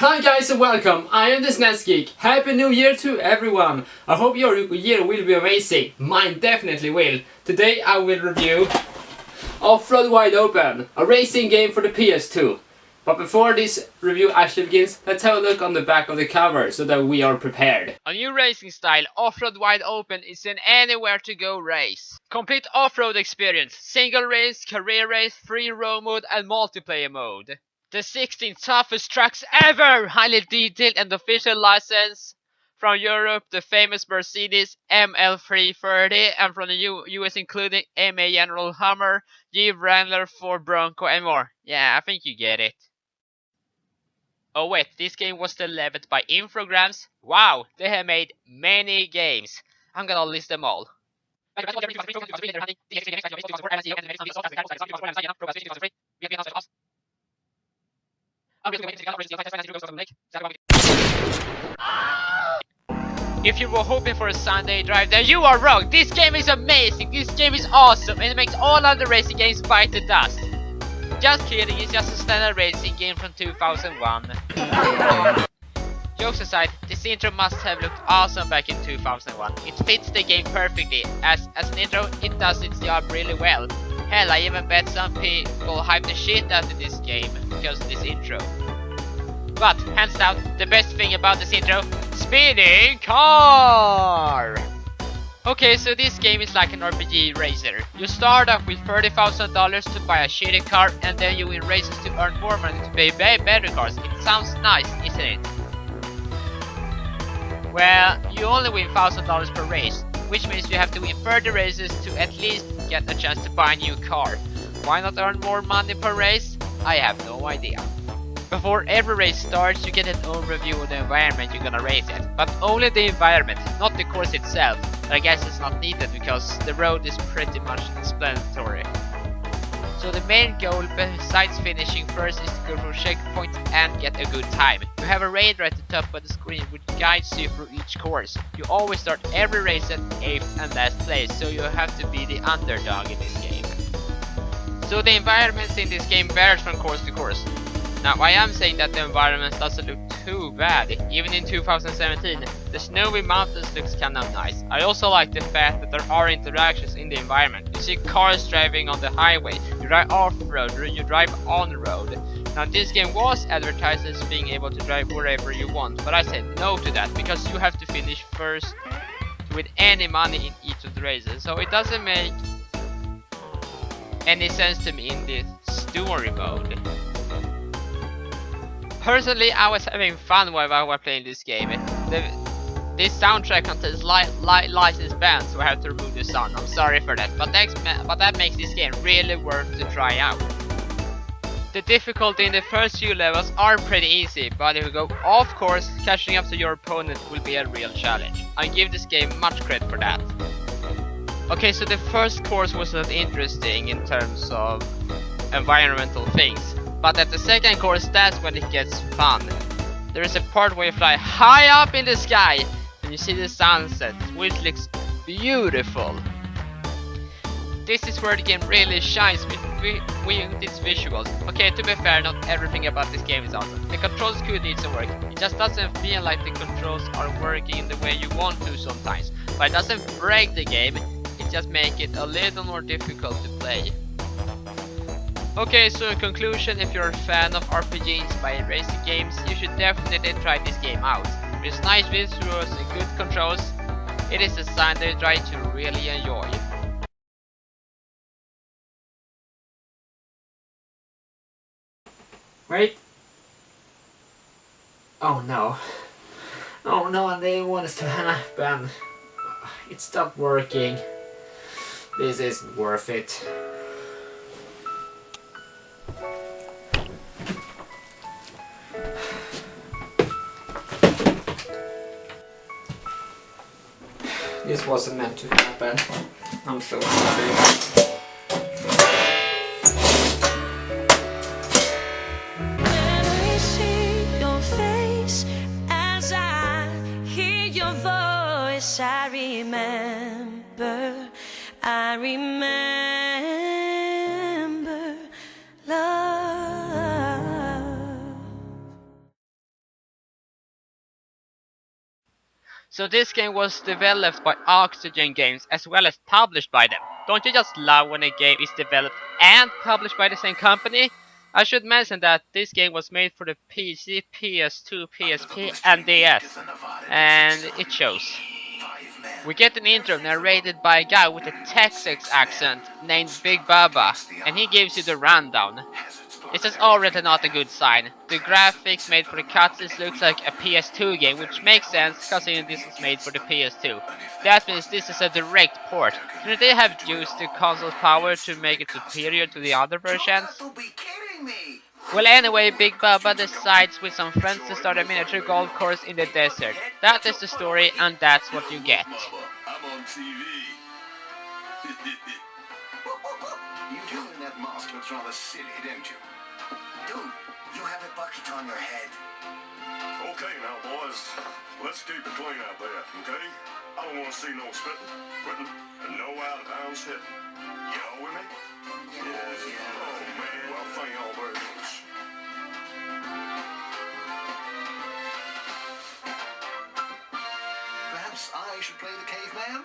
Hi guys and welcome, I am the SNES Geek. Happy New Year to everyone! I hope your year will be amazing. Mine definitely will. Today I will review Off-Road Wide Open, a racing game for the PS2. But before this review actually begins, let's have a look on the back of the cover so that we are prepared. A new racing style, Off-Road Wide Open, is an anywhere-to-go race. Complete off-road experience, single race, career race, free roam mode and multiplayer mode. The 16 toughest tracks ever! Highly detailed and official license. From Europe, the famous Mercedes ML330, and from the US including MA General Hummer, Jeep Wrangler, Ford Bronco and more. Yeah, I think you get it. Oh wait, this game was developed by Infogrames. Wow, they have made many games. I'm gonna list them all. If you were hoping for a Sunday drive, then you are wrong. This game is amazing, this game is awesome, and it makes all other racing games bite the dust. Just kidding, it's just a standard racing game from 2001. Jokes aside, this intro must have looked awesome back in 2001. It fits the game perfectly. As an intro, it does its job really well. Hell, I even bet some people hype the shit out of this game because of this intro. But, hands down, the best thing about this intro, spinning car! Okay, so this game is like an RPG racer. You start off with $30,000 to buy a shitty car, and then you win races to earn more money to buy better cars. It sounds nice, isn't it? Well, you only win $1,000 per race, which means you have to win 30 races to at least get a chance to buy a new car. Why not earn more money per race? I have no idea. Before every race starts, you get an overview of the environment you're gonna race at, but only the environment, not the course itself. But I guess it's not needed because the road is pretty much explanatory. So the main goal, besides finishing first, is to go through checkpoints and get a good time. You have a radar at the top of the screen which guides you through each course. You always start every race at 8th and last place, so you have to be the underdog in this game. So the environment in this game varies from course to course. Now I am saying that the environment doesn't look too bad. Even in 2017, the snowy mountains looks kinda nice. I also like the fact that there are interactions in the environment. You see cars driving on the highway, you drive off-road, or you drive on-road. Now this game was advertised as being able to drive wherever you want, but I said no to that because you have to finish first with any money in each of the races. So it doesn't make any sense to me in this story mode. Personally, I was having fun while I was playing this game. This soundtrack contains licensed bands, so I have to remove the sound. I'm sorry for that, but that makes this game really worth to try out. The difficulty in the first few levels are pretty easy, but if you go off course, catching up to your opponent will be a real challenge. I give this game much credit for that. Okay, so the first course was not interesting in terms of environmental things. But at the second course, that's when it gets fun. There is a part where you fly high up in the sky and you see the sunset, which looks beautiful. This is where the game really shines with its visuals. Okay, to be fair, not everything about this game is awesome. The controls could need some work. It just doesn't feel like the controls are working in the way you want to sometimes. But it doesn't break the game, it just makes it a little more difficult to play. Okay, so in conclusion, if you're a fan of RPG inspired racing games, you should definitely try this game out. With nice visuals and good controls, it is a standard ride to really enjoy. Wait. Oh no. Oh no, they want us to happen. It stopped working. This isn't worth it. This wasn't meant to happen. I'm so sorry. When I see your face, as I hear your voice, I remember. So this game was developed by Oxygen Games as well as published by them. Don't you just love when a game is developed and published by the same company? I should mention that this game was made for the PC, PS2, PSP and DS, and it shows. We get an intro narrated by a guy with a Texas accent named Big Baba, and he gives you the rundown. This is already not a good sign. The graphics made for the cutscenes looks like a PS2 game, which makes sense considering this was made for the PS2. That means this is a direct port. Couldn't they have used the console's power to make it superior to the other versions? Well, anyway, Big Baba decides with some friends to start a miniature golf course in the desert. That is the story, and that's what you get. I'm on TV. You do, and that mask looks rather silly, don't you? Dude, you have a bucket on your head. Okay now, boys. Let's keep it clean out there, okay? I don't want to see no spitting, quitting, and no out-of-bounds hitting. You know with me? Yeah. Oh, man. Well, thank y'all very much. Perhaps I should play the caveman?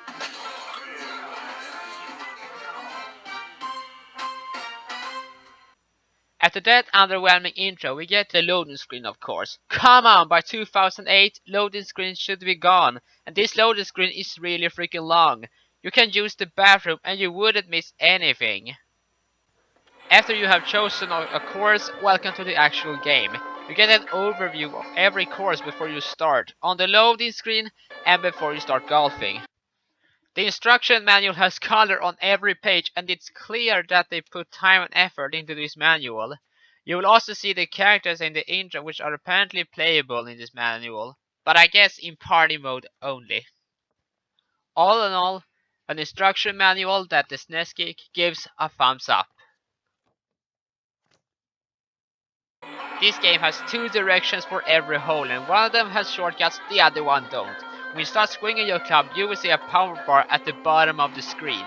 After that underwhelming intro, we get the loading screen, of course. Come on, by 2008, loading screens should be gone, and this loading screen is really freaking long. You can use the bathroom and you wouldn't miss anything. After you have chosen a course, welcome to the actual game. You get an overview of every course before you start, on the loading screen and before you start golfing. The instruction manual has color on every page, and it's clear that they put time and effort into this manual. You will also see the characters in the intro, which are apparently playable in this manual, but I guess in party mode only. All in all, an instruction manual that the SNES Geek gives a thumbs up. This game has two directions for every hole, and one of them has shortcuts, the other one don't. When you start swinging your club, you will see a power bar at the bottom of the screen.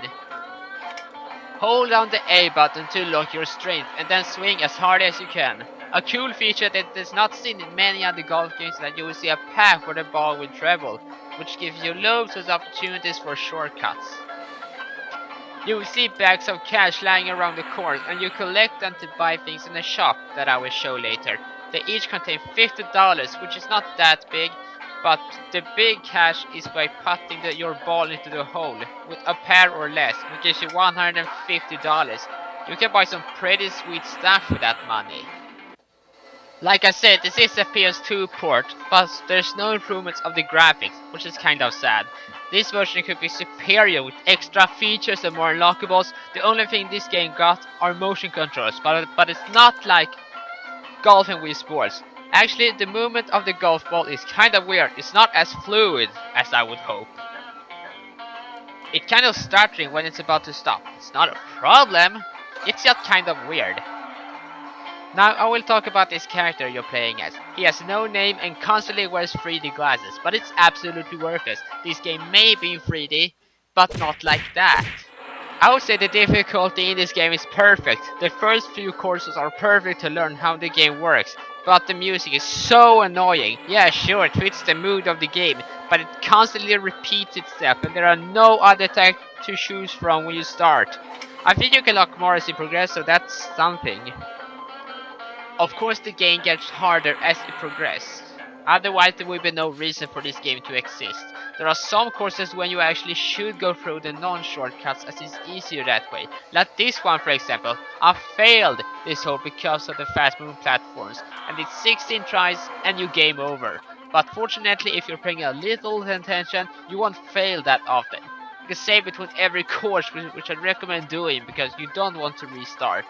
Hold down the A button to lock your strength and then swing as hard as you can. A cool feature that is not seen in many other golf games is that you will see a path where the ball will travel, which gives you loads of opportunities for shortcuts. You will see bags of cash lying around the course, and you collect them to buy things in a shop that I will show later. They each contain $50, which is not that big, but the big cash is by putting your ball into the hole with a pair or less, which gives you $150. You can buy some pretty sweet stuff with that money. Like I said, this is a PS2 port, but there's no improvements of the graphics, which is kind of sad. This version could be superior with extra features and more unlockables. The only thing this game got are motion controls, but it's not like golf and Wii Sports. Actually, the movement of the golf ball is kind of weird. It's not as fluid as I would hope. It's kind of stuttering when it's about to stop. It's not a problem, it's just kind of weird. Now I will talk about this character you're playing as. He has no name and constantly wears 3D glasses, but it's absolutely worth it. This game may be in 3D, but not like that. I would say the difficulty in this game is perfect. The first few courses are perfect to learn how the game works, but the music is so annoying. Yeah, sure, it fits the mood of the game, but it constantly repeats itself and there are no other tech to choose from when you start. I think you can lock more as you progress, so that's something. Of course the game gets harder as you progress. Otherwise there will be no reason for this game to exist. There are some courses when you actually should go through the non-shortcuts as it's easier that way. Like this one for example. I failed this hole because of the fast moving platforms, and it's 16 tries and you game over. But fortunately if you're paying a little attention you won't fail that often. You can save it with every course, which I'd recommend doing because you don't want to restart.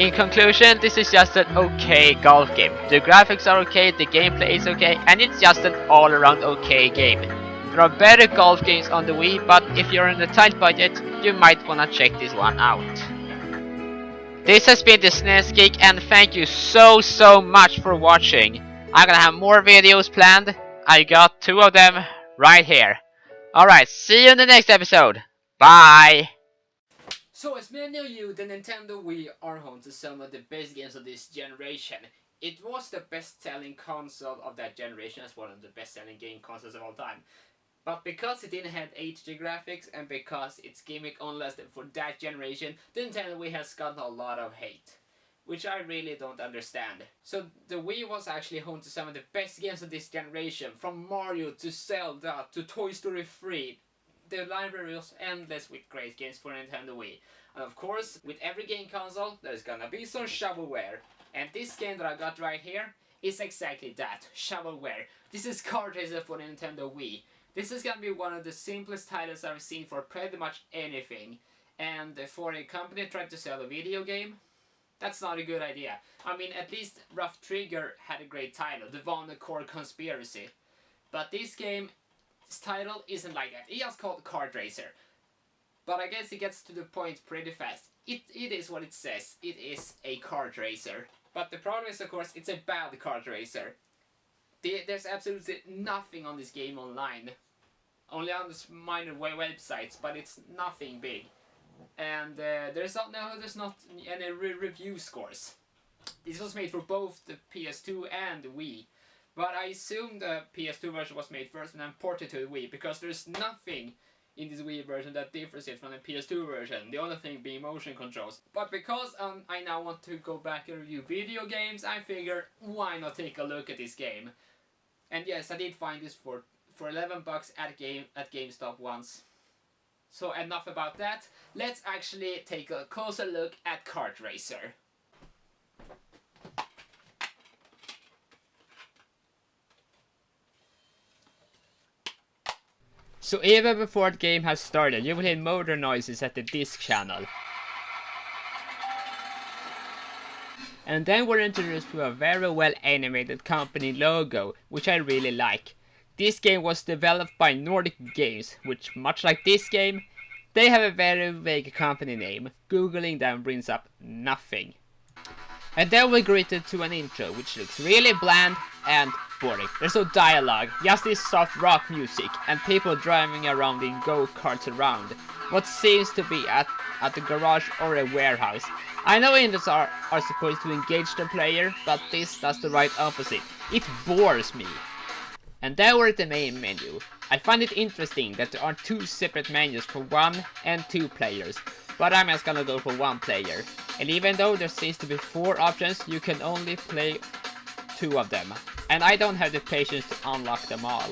In conclusion, this is just an okay golf game. The graphics are okay, the gameplay is okay, and it's just an all-around okay game. There are better golf games on the Wii, but if you're on a tight budget, you might wanna check this one out. This has been the SNES Geek, and thank you so much for watching. I'm gonna have more videos planned. I got 2 of them right here. Alright, see you in the next episode. Bye! So as many of you, the Nintendo Wii are home to some of the best games of this generation. It was the best-selling console of that generation as one of the best-selling game consoles of all time. But because it didn't have HD graphics and because its gimmick only lasted for that generation, the Nintendo Wii has gotten a lot of hate, which I really don't understand. So the Wii was actually home to some of the best games of this generation, from Mario to Zelda to Toy Story 3. The library was endless with great games for Nintendo Wii. And of course, with every game console, there's gonna be some shovelware. And this game that I got right here is exactly that, shovelware. This is Kart Racer for Nintendo Wii. This is gonna be one of the simplest titles I've seen for pretty much anything. And for a company trying to sell a video game, that's not a good idea. I mean, at least Rough Trigger had a great title, The Von Core Conspiracy. But this game's title isn't like that. It's just called Kart Racer. But I guess it gets to the point pretty fast. It is what it says. It is a kart racer. But the problem is, of course, it's a bad kart racer. There's absolutely nothing on this game online. Only on this minor websites, but it's nothing big. And there's not any review scores. This was made for both the PS2 and the Wii. But I assume the PS2 version was made first and then ported to the Wii, because there's nothing in this Wii version that differs it from the PS2 version, the only thing being motion controls. But because I now want to go back and review video games, I figured, why not take a look at this game? And yes, I did find this for $11 at GameStop once. So enough about that, let's actually take a closer look at Kart Racer. So even before the game has started, you will hear motor noises at the disc channel. And then we're introduced to a very well animated company logo, which I really like. This game was developed by Nordic Games, which, much like this game, they have a very vague company name. Googling them brings up nothing. And then we're greeted to an intro, which looks really bland and boring. There's no dialogue, just this soft rock music and people driving around in go-karts around what seems to be at the garage or a warehouse. I know intros are supposed to engage the player, but this does the right opposite. It bores me. And then we're at the main menu. I find it interesting that there are 2 separate menus for 1 and 2 players, but I'm just gonna go for 1 player. And even though there seems to be 4 options, you can only play 2 of them. And I don't have the patience to unlock them all.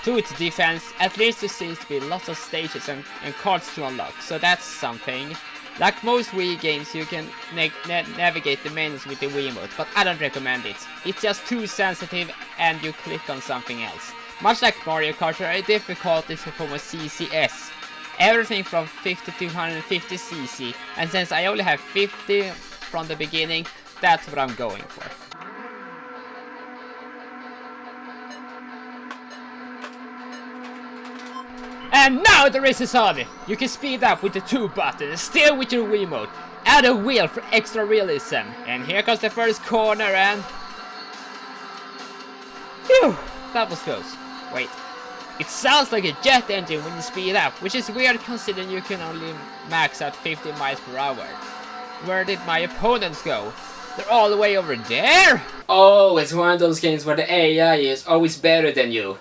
To its defense, at least there seems to be lots of stages and cards to unlock, so that's something. Like most Wii games, you can navigate the menus with the Wiimote, but I don't recommend it. It's just too sensitive and you click on something else. Much like Mario Kart, there are difficulties from a CCS. Everything from 50 to 150 cc, and since I only have 50 from the beginning, that's what I'm going for. And now the race is on! You can speed up with the 2 buttons, steer with your Wiimote, add a wheel for extra realism. And here comes the first corner and... Phew! That was close. Wait. It sounds like a jet engine when you speed up, which is weird considering you can only max out 50 miles per hour. Where did my opponents go? They're all the way over there? Oh, it's one of those games where the AI is always better than you.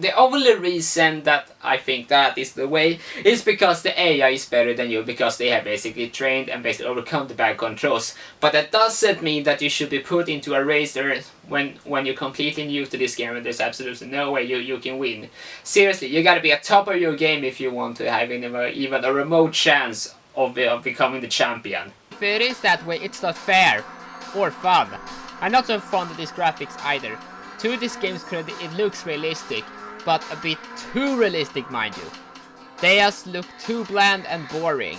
The only reason that I think that is the way is because the AI is better than you, because they have basically trained and basically overcome the bad controls. But that doesn't mean that you should be put into a race there when you're completely new to this game and there's absolutely no way you can win. Seriously, you gotta be at top of your game if you want to have even a remote chance of becoming the champion. If it is that way, it's not fair or fun. I'm not so fond of these graphics either. To this game's credit, it looks realistic, but a bit too realistic, mind you. They just look too bland and boring.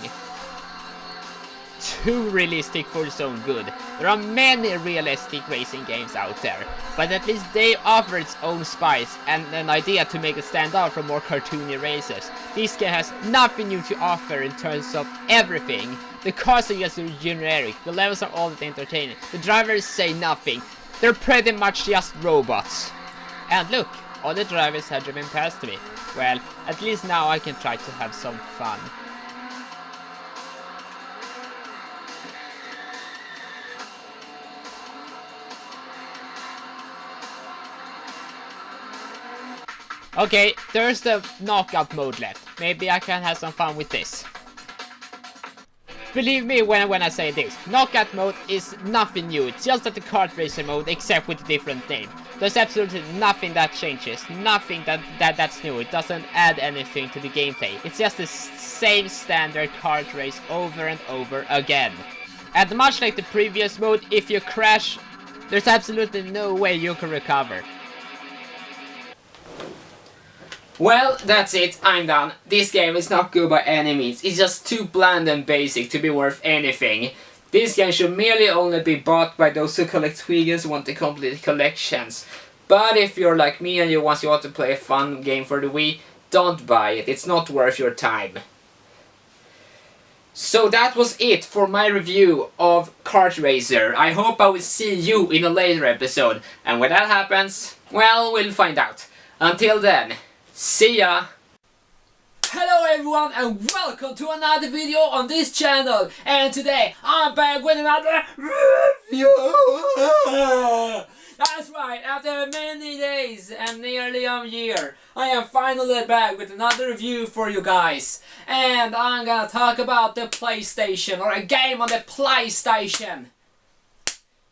too realistic for its own good. There are many realistic racing games out there, but at least they offer its own spice and an idea to make it stand out from more cartoony races. This game has nothing new to offer in terms of everything. The cars are just generic, the levels are all entertaining, the drivers say nothing. They're pretty much just robots. And look, all the drivers have driven past me. Well, at least now I can try to have some fun. Okay, there's the knockout mode left. Maybe I can have some fun with this. Believe me when I say this, knockout mode is nothing new, it's just like the kart racer mode except with a different name. There's absolutely nothing that changes, nothing that's new, it doesn't add anything to the gameplay. It's just the same standard kart race over and over again. And much like the previous mode, if you crash, there's absolutely no way you can recover. Well, that's it, I'm done. This game is not good by any means, it's just too bland and basic to be worth anything. This game should merely only be bought by those who collect Squiggles who want the complete collections. But if you're like me and you want to play a fun game for the Wii, don't buy it, it's not worth your time. So that was it for my review of Kart Racer. I hope I will see you in a later episode, and when that happens, well, we'll find out. Until then, see ya! Hello everyone and welcome to another video on this channel, and today I'm back with another review! That's right, after many days and nearly a year, I am finally back with another review for you guys. And I'm gonna talk about the PlayStation, or a game on the PlayStation.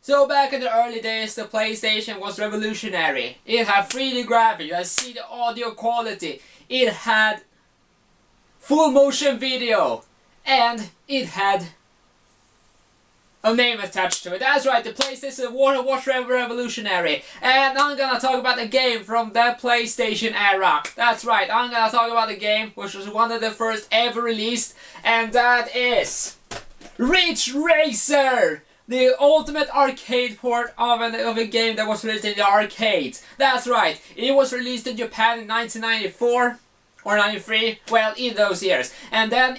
So back in the early days, the PlayStation was revolutionary. It had 3D graphics, I see the audio quality, it had full motion video, and it had a name attached to it. That's right, the PlayStation was revolutionary. And I'm gonna talk about a game from the PlayStation era. That's right, I'm gonna talk about a game which was one of the first ever released, and that is Ridge Racer! The ultimate arcade port of a game that was released in the arcade. That's right, it was released in Japan in 1994 or 93, well, in those years. And then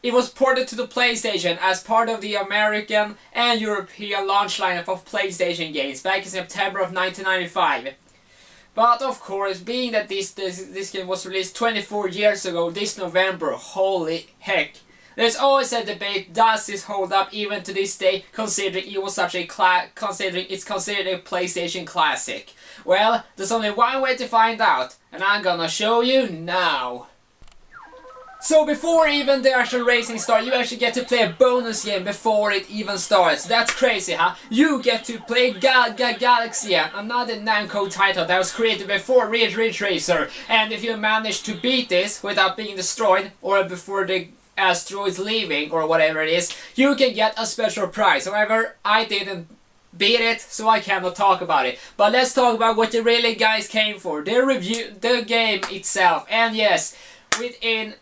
it was ported to the PlayStation as part of the American and European launch lineup of PlayStation games back in September of 1995. But of course, being that this game was released 24 years ago this November, holy heck. There's always a debate, does this hold up even to this day, considering it was such a considering it's considered a PlayStation classic? Well, there's only one way to find out, and I'm gonna show you now. So before even the actual racing starts, you actually get to play a bonus game before it even starts. That's crazy, huh? You get to play Galaxy, another Namco title that was created before Ridge Racer. And if you manage to beat this without being destroyed, or before the asteroids leaving, or whatever it is, you can get a special prize. However, I didn't beat it, so I cannot talk about it. But let's talk about what the really guys came for. They reviewed the game itself, and yes, within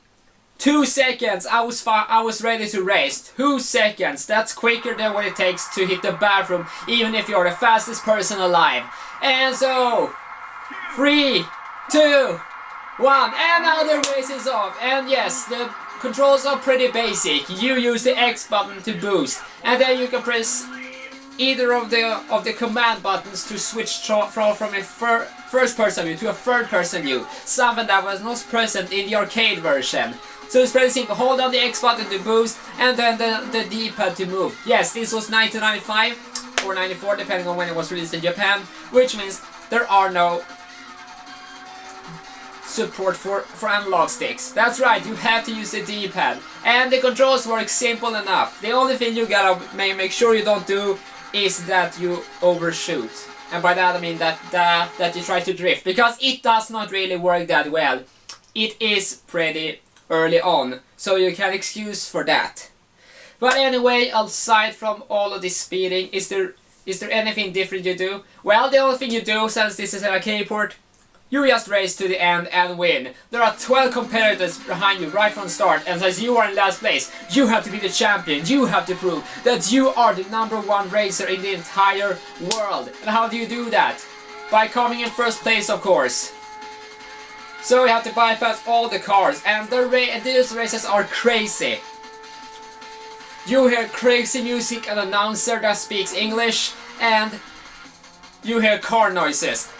2 seconds I was ready to race. 2 seconds, that's quicker than what it takes to hit the bathroom, even if you're the fastest person alive. And so, 3, 2, 1, and now the race is off. And yes, the controls are pretty basic. You use the X button to boost, and then you can press either of the command buttons to switch from a first person view to a third person view, something that was not present in the arcade version. So it's pretty simple, hold down the X button to boost, and then the D-pad to move. Yes, this was 1995 or 94, depending on when it was released in Japan, which means there are no support for analog sticks. That's right, you have to use the D-pad. And the controls work simple enough. The only thing you gotta make sure you don't do is that you overshoot. And by that I mean that you try to drift, because it does not really work that well. It is pretty early on, so you can excuse for that. But anyway, aside from all of this speeding, is there anything different you do? Well, the only thing you do, since this is an arcade port, You just race to the end and win. There are 12 competitors behind you right from the start, and since you are in last place, you have to be the champion. You have to prove that you are the #1 racer in the entire world. And how do you do that? By coming in first place, of course. So you have to bypass all the cars, and these races are crazy. You hear crazy music, an announcer that speaks English, and you hear car noises.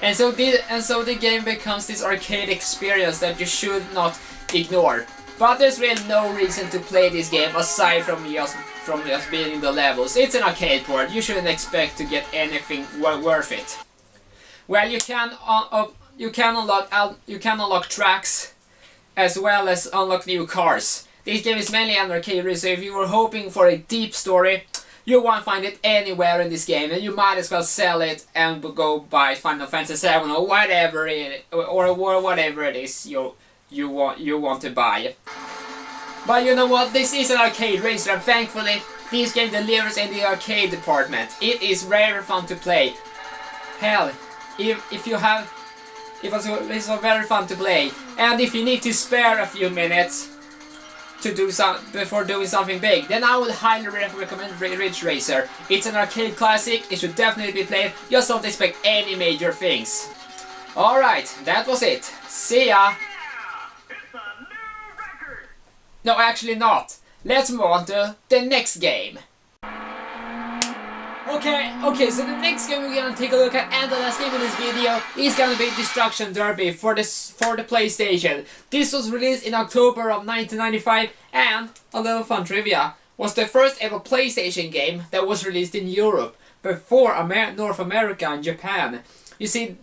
And so the game becomes this arcade experience that you should not ignore. But there's really no reason to play this game aside from just beating the levels. It's an arcade port. You shouldn't expect to get anything worth it. Well, you can unlock tracks as well as unlock new cars. This game is mainly an arcade, so if you were hoping for a deep story, you won't find it anywhere in this game, and you might as well sell it and go buy Final Fantasy 7 or whatever it is you want to buy. But you know what? This is an arcade racer, and thankfully, this game delivers in the arcade department. It is very fun to play. Hell, it's very fun to play, and if you need to spare a few minutes to do before doing something big, then I would highly recommend Ridge Racer. It's an arcade classic, it should definitely be played, just don't expect any major things. Alright, that was it. See ya! No, actually not. Let's move on to the next game. Okay, so the next game we're gonna take a look at, and the last game in this video, is gonna be Destruction Derby for the PlayStation. This was released in October of 1995, and a little fun trivia, was the first ever PlayStation game that was released in Europe before North America and Japan. You see,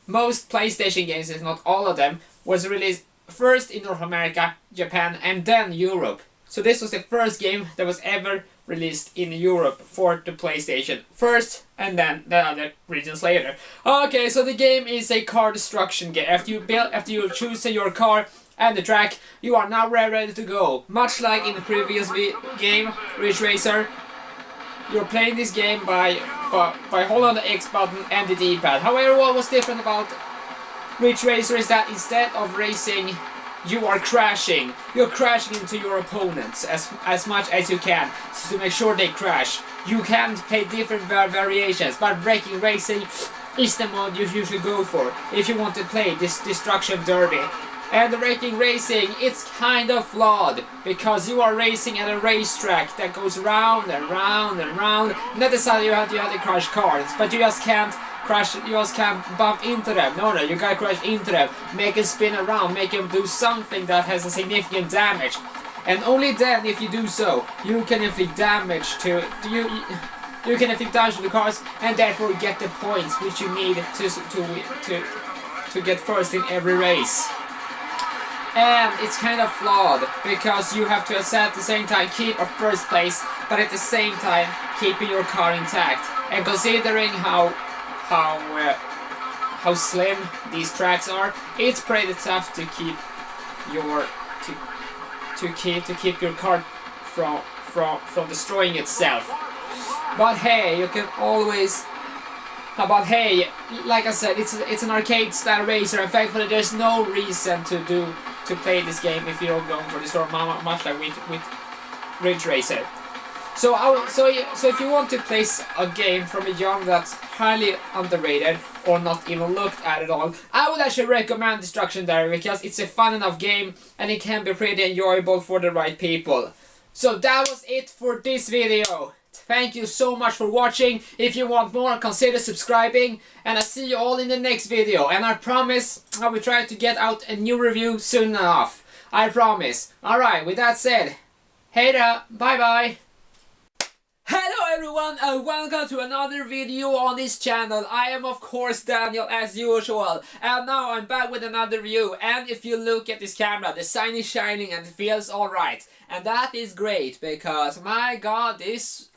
most PlayStation games, if not all of them, was released first in North America, Japan, and then Europe. So this was the first game that was ever released in Europe for the PlayStation first, and then the other regions later. Okay, so the game is a car destruction game. After you choose your car and the track, you are now ready to go. Much like in the previous game, Ridge Racer, you're playing this game by holding the X button and the D-pad. However, what was different about Ridge Racer is that instead of racing, you are crashing. You're crashing into your opponents as much as you can, so to make sure they crash. You can play different variations, but Wrecking Racing is the mode you usually go for if you want to play this Destruction Derby. And the Wrecking Racing, it's kind of flawed, because you are racing at a racetrack that goes round and round and round. Not necessarily you have to crash cars, but you just can't crash, you just can't bump into them. No, you gotta crash into them, make them spin around, make them do something that has a significant damage. And only then, if you do so, you can inflict damage to the cars, and therefore get the points which you need to get first in every race. And it's kind of flawed, because you have to at the same time keep a first place, but at the same time keeping your car intact. And considering how slim these tracks are, it's pretty tough to keep your car from destroying itself. But hey, you can always. But hey, like I said, it's an arcade style racer, and thankfully there's no reason to play this game if you're going for the story, much like with Ridge Racer. So if you want to play a game from a genre that's highly underrated or not even looked at all, I would actually recommend Destruction Derby, because it's a fun enough game and it can be pretty enjoyable for the right people. So that was it for this video. Thank you so much for watching. If you want more, consider subscribing, and I'll see you all in the next video. And I promise I will try to get out a new review soon enough. I promise. Alright, with that said, hey there, bye bye. Hello everyone, and welcome to another video on this channel. I am of course Daniel, as usual, and now I'm back with another review. And if you look at this camera, the sun is shining and it feels alright. And that is great, because my god, this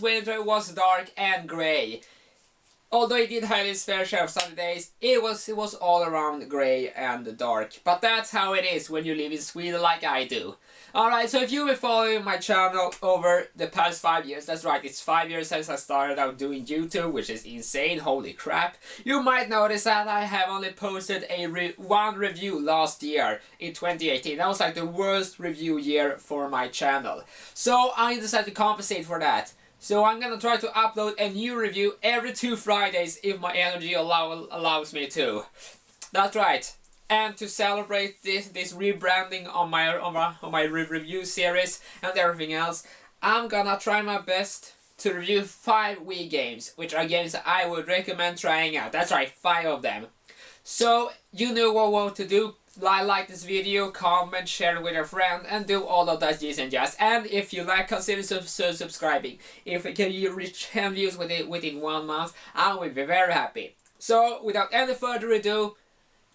winter was dark and grey. although it did have its fair share of sunny days, it was all around grey and dark. But that's how it is when you live in Sweden like I do. Alright, so if you've been following my channel over the past 5 years, that's right, it's 5 years since I started out doing YouTube, which is insane, holy crap. You might notice that I have only posted one review last year, in 2018. That was like the worst review year for my channel. So I decided to compensate for that. So I'm gonna try to upload a new review every 2 Fridays if my energy allows me to. That's right. And to celebrate this rebranding on my review series and everything else, I'm gonna try my best to review 5 Wii games, which are games that I would recommend trying out. That's right, 5 of them. So you know what to do. Like this video, comment, share it with a friend, and do all of that jazz and jazz. And if you like, consider subscribing. If we can reach 10 views within 1 month, I will be very happy. So without any further ado,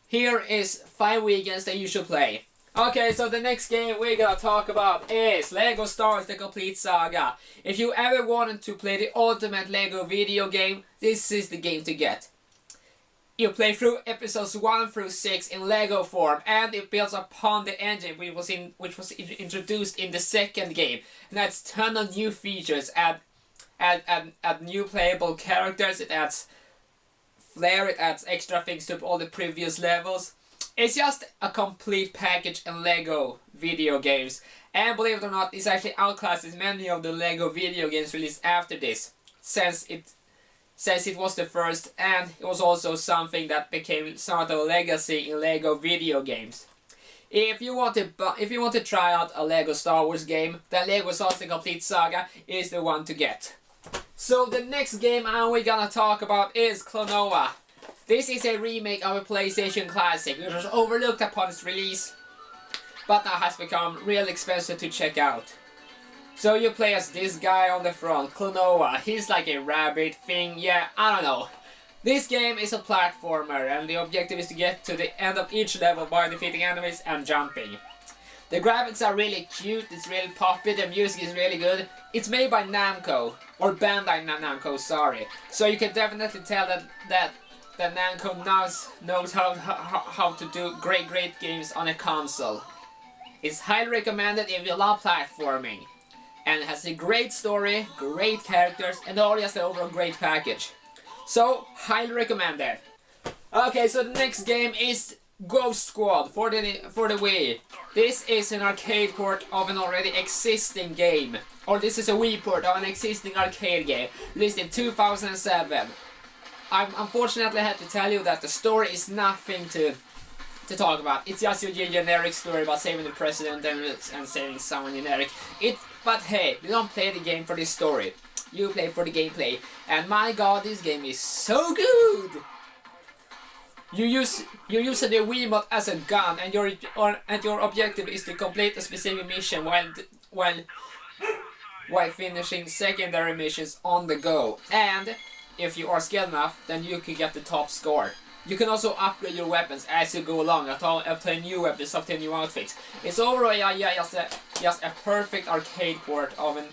here is 5 Wii games that you should play. Okay, so the next game we're gonna talk about is LEGO Star Wars: The Complete Saga. If you ever wanted to play the ultimate LEGO video game, this is the game to get. You play through episodes 1 through 6 in LEGO form, and it builds upon the engine which was introduced in the second game. And adds a ton of new features, add new playable characters, it adds flair, it adds extra things to all the previous levels. It's just a complete package in LEGO video games. And believe it or not, it's actually outclasses many of the LEGO video games released after this, since it was the first, and it was also something that became somewhat of a legacy in LEGO video games. If you want to try out a LEGO Star Wars game, then LEGO Star Wars: The Complete Saga is the one to get. So the next game we're gonna talk about is Klonoa. This is a remake of a PlayStation classic, which was overlooked upon its release, but now has become real expensive to check out. So you play as this guy on the front, Klonoa. He's like a rabbit thing, yeah, I don't know. This game is a platformer, and the objective is to get to the end of each level by defeating enemies and jumping. The graphics are really cute, it's really poppy, the music is really good. It's made by Namco, or Bandai Namco, sorry. So you can definitely tell that Namco knows how to do great games on a console. It's highly recommended if you love platforming. And it has a great story, great characters, and all just the overall great package. So, highly recommended. Okay, so the next game is Ghost Squad for the Wii. This is an arcade port of an already existing game. Or this is a Wii port of an existing arcade game, released in 2007. I unfortunately had to tell you that the story is nothing to talk about. It's just a generic story about saving the president and saving someone generic. But hey, you don't play the game for the story. You play for the gameplay. And my god, this game is so good! You use the Wiimote as a gun, and your objective is to complete a specific mission while finishing secondary missions on the go. And if you are skilled enough, then you can get the top score. You can also upgrade your weapons as you go along, obtain new weapons, obtain new outfits. It's overall just a perfect arcade port of a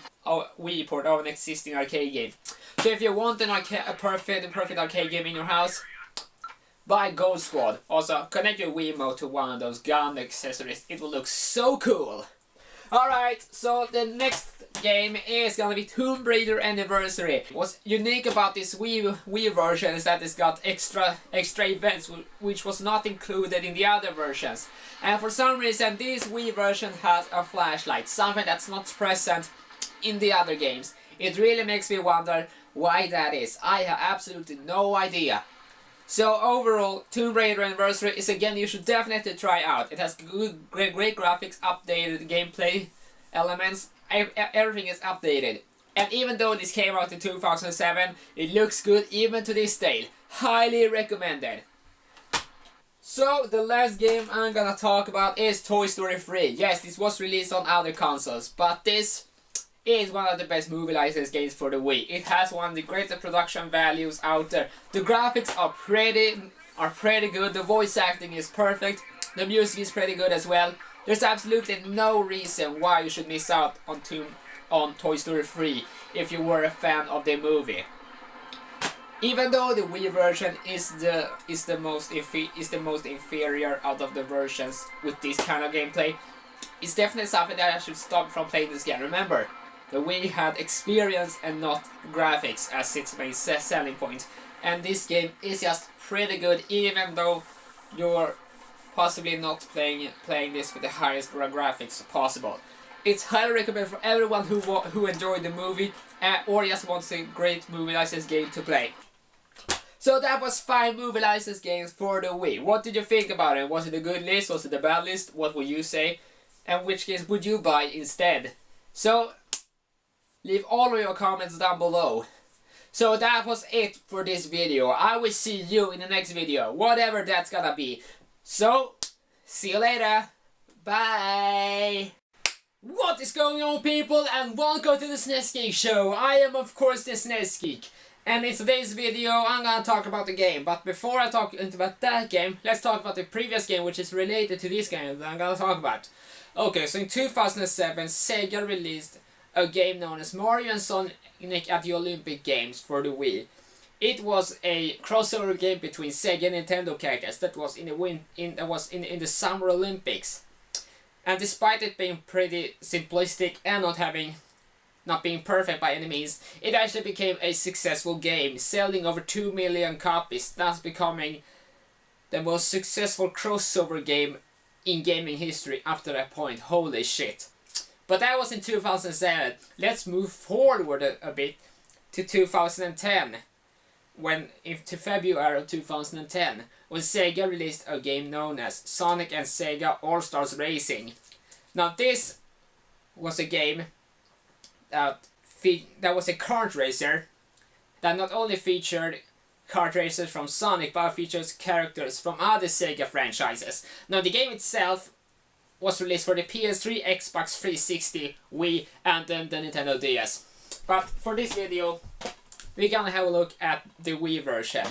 Wii port of an existing arcade game. So if you want a perfect arcade game in your house, buy Ghost Squad. Also, connect your Wiimote to one of those gun accessories. It will look so cool. Alright, so the next game is gonna be Tomb Raider Anniversary. What's unique about this Wii version is that it's got extra events which was not included in the other versions. And for some reason this Wii version has a flashlight, something that's not present in the other games. It really makes me wonder why that is. I have absolutely no idea. So overall, Tomb Raider Anniversary is a game you should definitely try out. It has great graphics, updated gameplay elements, everything is updated. And even though this came out in 2007, it looks good even to this day. Highly recommended. So the last game I'm gonna talk about is Toy Story 3. Yes, this was released on other consoles, but this is one of the best movie license games for the Wii. It has one of the greatest production values out there. The graphics are pretty good, the voice acting is perfect, the music is pretty good as well. There's absolutely no reason why you should miss out on Toy Story 3 if you were a fan of the movie. Even though the Wii version is the most inferior out of the versions with this kind of gameplay, it's definitely something that I should stop from playing this game. Remember, the Wii had experience and not graphics as its main selling point, and this game is just pretty good, even though you're possibly not playing this with the highest graphics possible. It's highly recommended for everyone who enjoyed the movie or just wants a great movie license game to play. So that was 5 movie license games for the Wii. What did you think about it? Was it a good list? Was it a bad list? What would you say? And which games would you buy instead? So leave all of your comments down below. So that was it for this video. I will see you in the next video, whatever that's gonna be. So, see you later. Bye. What is going on, people, and welcome to the SNES Geek Show. I am of course the SNES Geek. And in today's video I'm gonna talk about the game. But before I talk about that game, let's talk about the previous game which is related to this game that I'm gonna talk about. Okay, so in 2007 Sega released a game known as Mario and Sonic at the Olympic Games for the Wii. It was a crossover game between Sega and Nintendo characters that was in the Summer Olympics. And despite it being pretty simplistic and not being perfect by any means, it actually became a successful game, selling over 2 million copies, thus becoming the most successful crossover game in gaming history up to that point. Holy shit. But that was in 2007. Let's move forward a bit to 2010. To February of 2010, when Sega released a game known as Sonic and Sega All-Stars Racing. Now this was a game that was a kart racer that not only featured kart racers from Sonic, but features characters from other Sega franchises. Now the game itself was released for the PS3, Xbox 360, Wii, and then the Nintendo DS. But for this video, we're gonna have a look at the Wii version.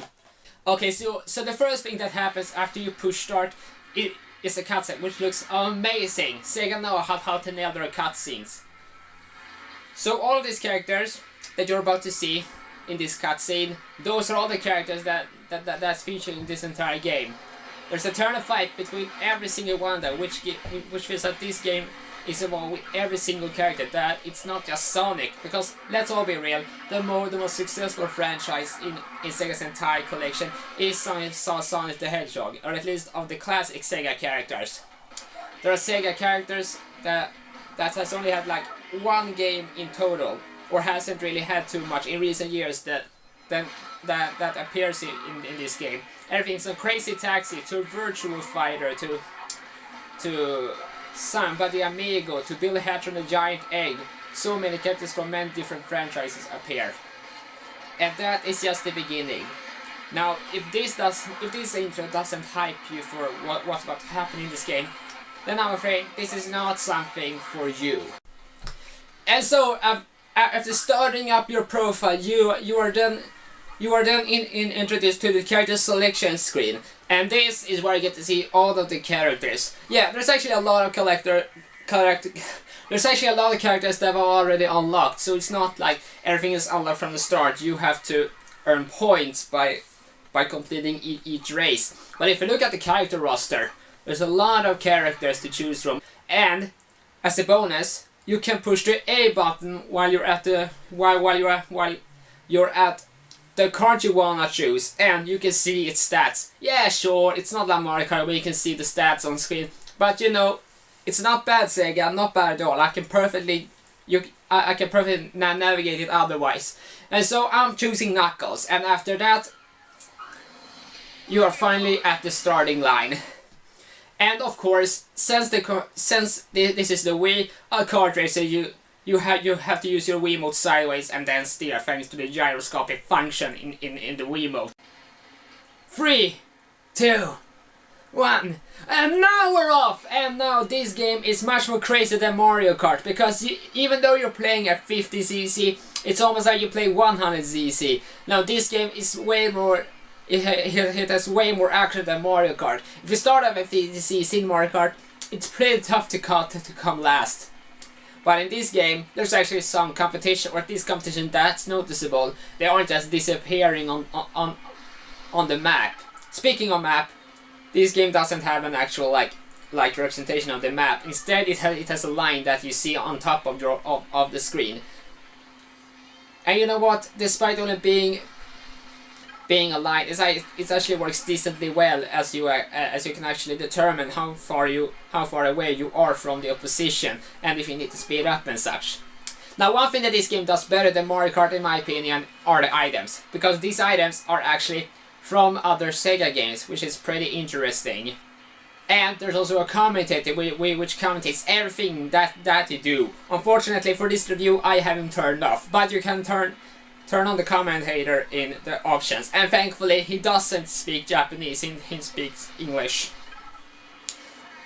Okay, so the first thing that happens after you push start is a cutscene, which looks amazing. Sega know how to nail their cutscenes. So all of these characters that you're about to see in this cutscene, those are all the characters that's featured in this entire game. There's a turn of fight between every single one of them, which feels like this game is involved with every single character, that it's not just Sonic, because let's all be real, the most successful franchise in Sega's entire collection is Sonic the Hedgehog, or at least of the classic Sega characters. There are Sega characters that has only had like one game in total, or hasn't really had too much in recent years that appears in this game. Everything from Crazy Taxi to Virtual Fighter to Somebody Amigo to Billy Hatcher and the Giant Egg. So many characters from many different franchises appear. And that is just the beginning. Now, if this intro doesn't hype you for what's about to happen in this game, then I'm afraid this is not something for you. And so, after starting up your profile, you are then introduced to the character selection screen, and this is where you get to see all of the characters. Yeah, there's actually a lot of there's actually a lot of characters that are already unlocked, so it's not like everything is unlocked from the start. You have to earn points by completing each race. But if you look at the character roster, there's a lot of characters to choose from, and as a bonus, you can push the A button while you're at the card you wanna choose, and you can see its stats. Yeah, sure, it's not like Mario Kart where you can see the stats on screen, but you know, it's not bad, Sega, not bad at all. I can perfectly navigate it otherwise. And so I'm choosing Knuckles, and after that, you are finally at the starting line. And of course, since this is the Wii, a kart racer, you have to use your Wiimote sideways and then steer thanks to the gyroscopic function in the Wiimote. 3, 2, 1, and now we're off! And now this game is much more crazy than Mario Kart, because even though you're playing at 50cc, it's almost like you play 100cc. Now this game is way more... It has way more action than Mario Kart. If you start off at 50cc in Mario Kart, it's pretty tough to come last. But in this game, there's actually some competition, or at least competition that's noticeable. They aren't just disappearing on the map. Speaking of map, this game doesn't have an actual like representation of the map. Instead, it has a line that you see on top of your of the screen. And you know what? Despite only being a line, it actually works decently well as you can actually determine how far away you are from the opposition, and if you need to speed up and such. Now, one thing that this game does better than Mario Kart, in my opinion, are the items, because these items are actually from other Sega games, which is pretty interesting. And there's also a commentator which commentates everything that you do. Unfortunately, for this review, I have him turned off, but you can turn on the commentator in the options. And thankfully, he doesn't speak Japanese; he speaks English,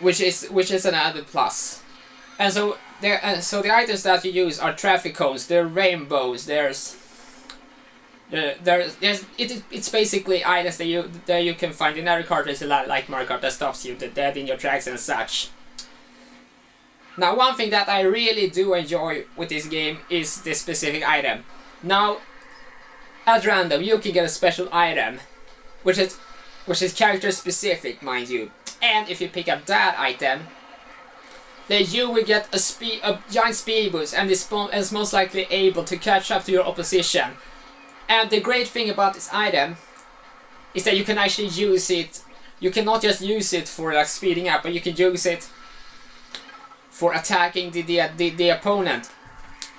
which is an added plus. And so the items that you use are traffic cones, they're rainbows, it's basically items that you can find in every cartridge like Mario Kart that stops you dead in your tracks and such. Now, one thing that I really do enjoy with this game is this specific item. Now, at random, you can get a special item, which is character specific, mind you. And if you pick up that item, then you will get a giant speed boost, and is most likely able to catch up to your opposition. And the great thing about this item is that you can actually use it. You cannot just use it for like speeding up, but you can use it for attacking the opponent.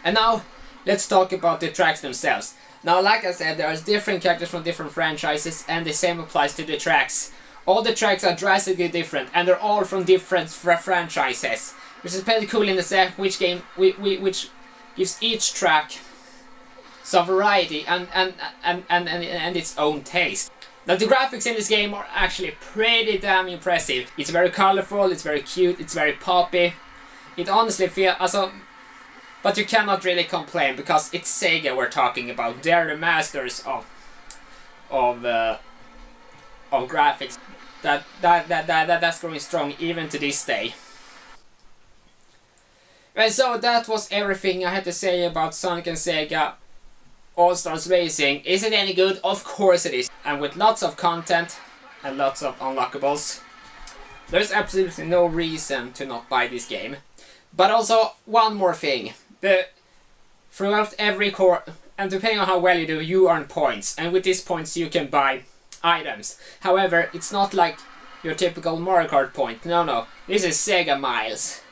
And now let's talk about the tracks themselves. Now, like I said, there are different characters from different franchises, and the same applies to the tracks. All the tracks are drastically different, and they're all from different franchises, which is pretty cool in the set, which gives each track some variety and its own taste. Now, the graphics in this game are actually pretty damn impressive. It's very colorful, it's very cute, it's very poppy. It honestly feels but you cannot really complain, because it's Sega we're talking about. They're the masters of graphics. That's growing strong even to this day. And so that was everything I had to say about Sonic and Sega All-Stars Racing. Is it any good? Of course it is. And with lots of content and lots of unlockables, there's absolutely no reason to not buy this game. But also, one more thing. Throughout every core, and depending on how well you do, you earn points. And with these points you can buy items. However, it's not like your typical Mario Kart point. No. This is Sega miles.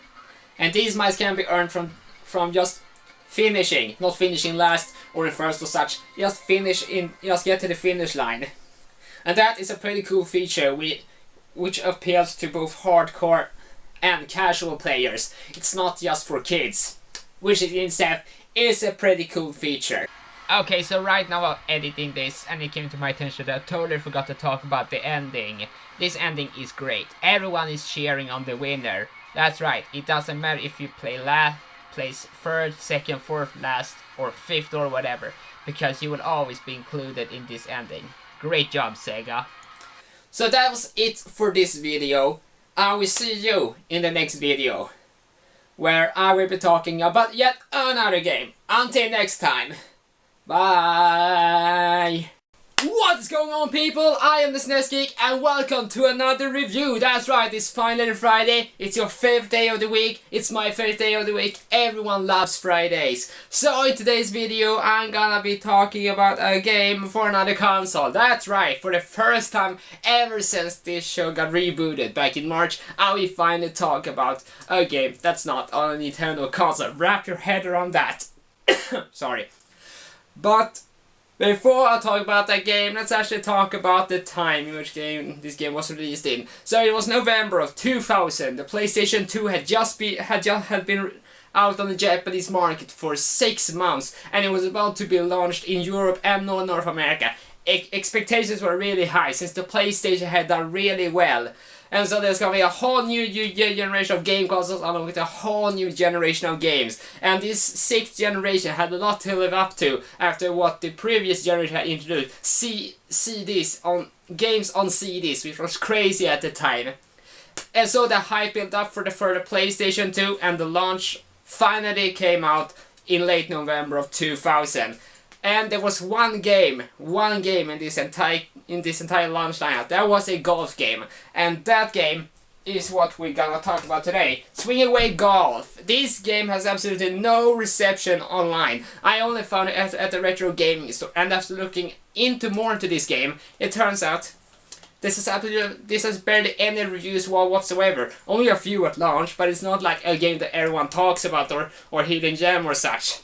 And these miles can be earned from just finishing. Not finishing last or in first or such. Just get to the finish line. And that is a pretty cool feature which appeals to both hardcore and casual players. It's not just for kids, which in itself is a pretty cool feature. Okay, so right now I'm editing this, and it came to my attention that I totally forgot to talk about the ending. This ending is great. Everyone is cheering on the winner. That's right, it doesn't matter if you place third, second, fourth, last, or fifth, or whatever, because you will always be included in this ending. Great job, Sega. So that was it for this video. I will see you in the next video, where I will be talking about yet another game. Until next time, bye! What is going on, people? I am the SNES Geek, and welcome to another review. That's right, it's finally Friday. It's your favorite day of the week. It's my favorite day of the week. Everyone loves Fridays. So in today's video, I'm gonna be talking about a game for another console. That's right, for the first time ever since this show got rebooted back in March, I will finally talk about a game that's not on a Nintendo console. Wrap your head around that. Sorry. But before I talk about that game, let's actually talk about the time in which this game was released in. So it was November of 2000. The PlayStation 2 had been out on the Japanese market for 6 months, and it was about to be launched in Europe and North America. Expectations were really high since the PlayStation had done really well. And so there's gonna be a whole new generation of game consoles along with a whole new generation of games. And this 6th generation had a lot to live up to after what the previous generation had introduced. Games on CDs, which was crazy at the time. And so the hype built up for the PlayStation 2, and the launch finally came out in late November of 2000. And there was one game in this entire launch lineup. That was a golf game, and that game is what we're gonna talk about today. Swing Away Golf. This game has absolutely no reception online. I only found it at the retro gaming store, and after looking more into this game, it turns out this has barely any reviews whatsoever. Only a few at launch, but it's not like a game that everyone talks about or hidden gem or such.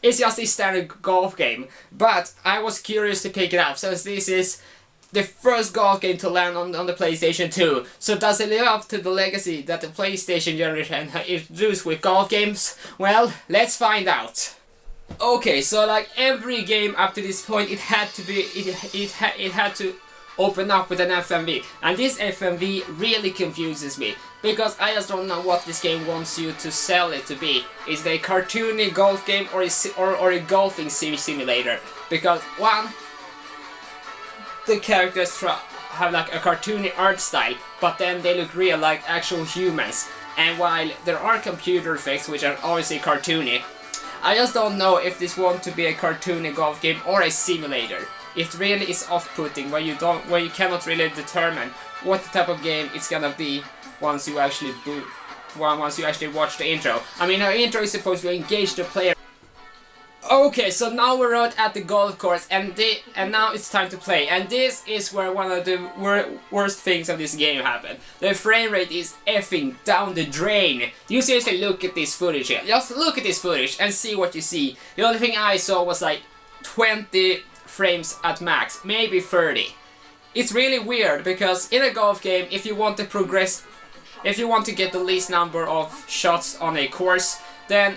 It's just a standard golf game, but I was curious to pick it up since this is the first golf game to land on the PlayStation 2. So does it live up to the legacy that the PlayStation generation introduced with golf games? Well, let's find out. Okay, so like every game up to this point, it had to open up with an FMV, and this FMV really confuses me because I just don't know what this game wants you to sell it to be. Is it a cartoony golf game or a golfing simulator? Because one, the characters have like a cartoony art style, but then they look real like actual humans, and while there are computer effects which are obviously cartoony, I just don't know if this wants to be a cartoony golf game or a simulator. It really is off-putting where you cannot really determine what type of game it's gonna be once you actually watch the intro. I mean, our intro is supposed to engage the player. Okay, so now we're out at the golf course, and now it's time to play. And this is where one of the worst things of this game happened. The frame rate is effing down the drain. You seriously look at this footage here. Just look at this footage and see what you see. The only thing I saw was like 20 frames at max, maybe 30. It's really weird because in a golf game, if you want to progress, if you want to get the least number of shots on a course, then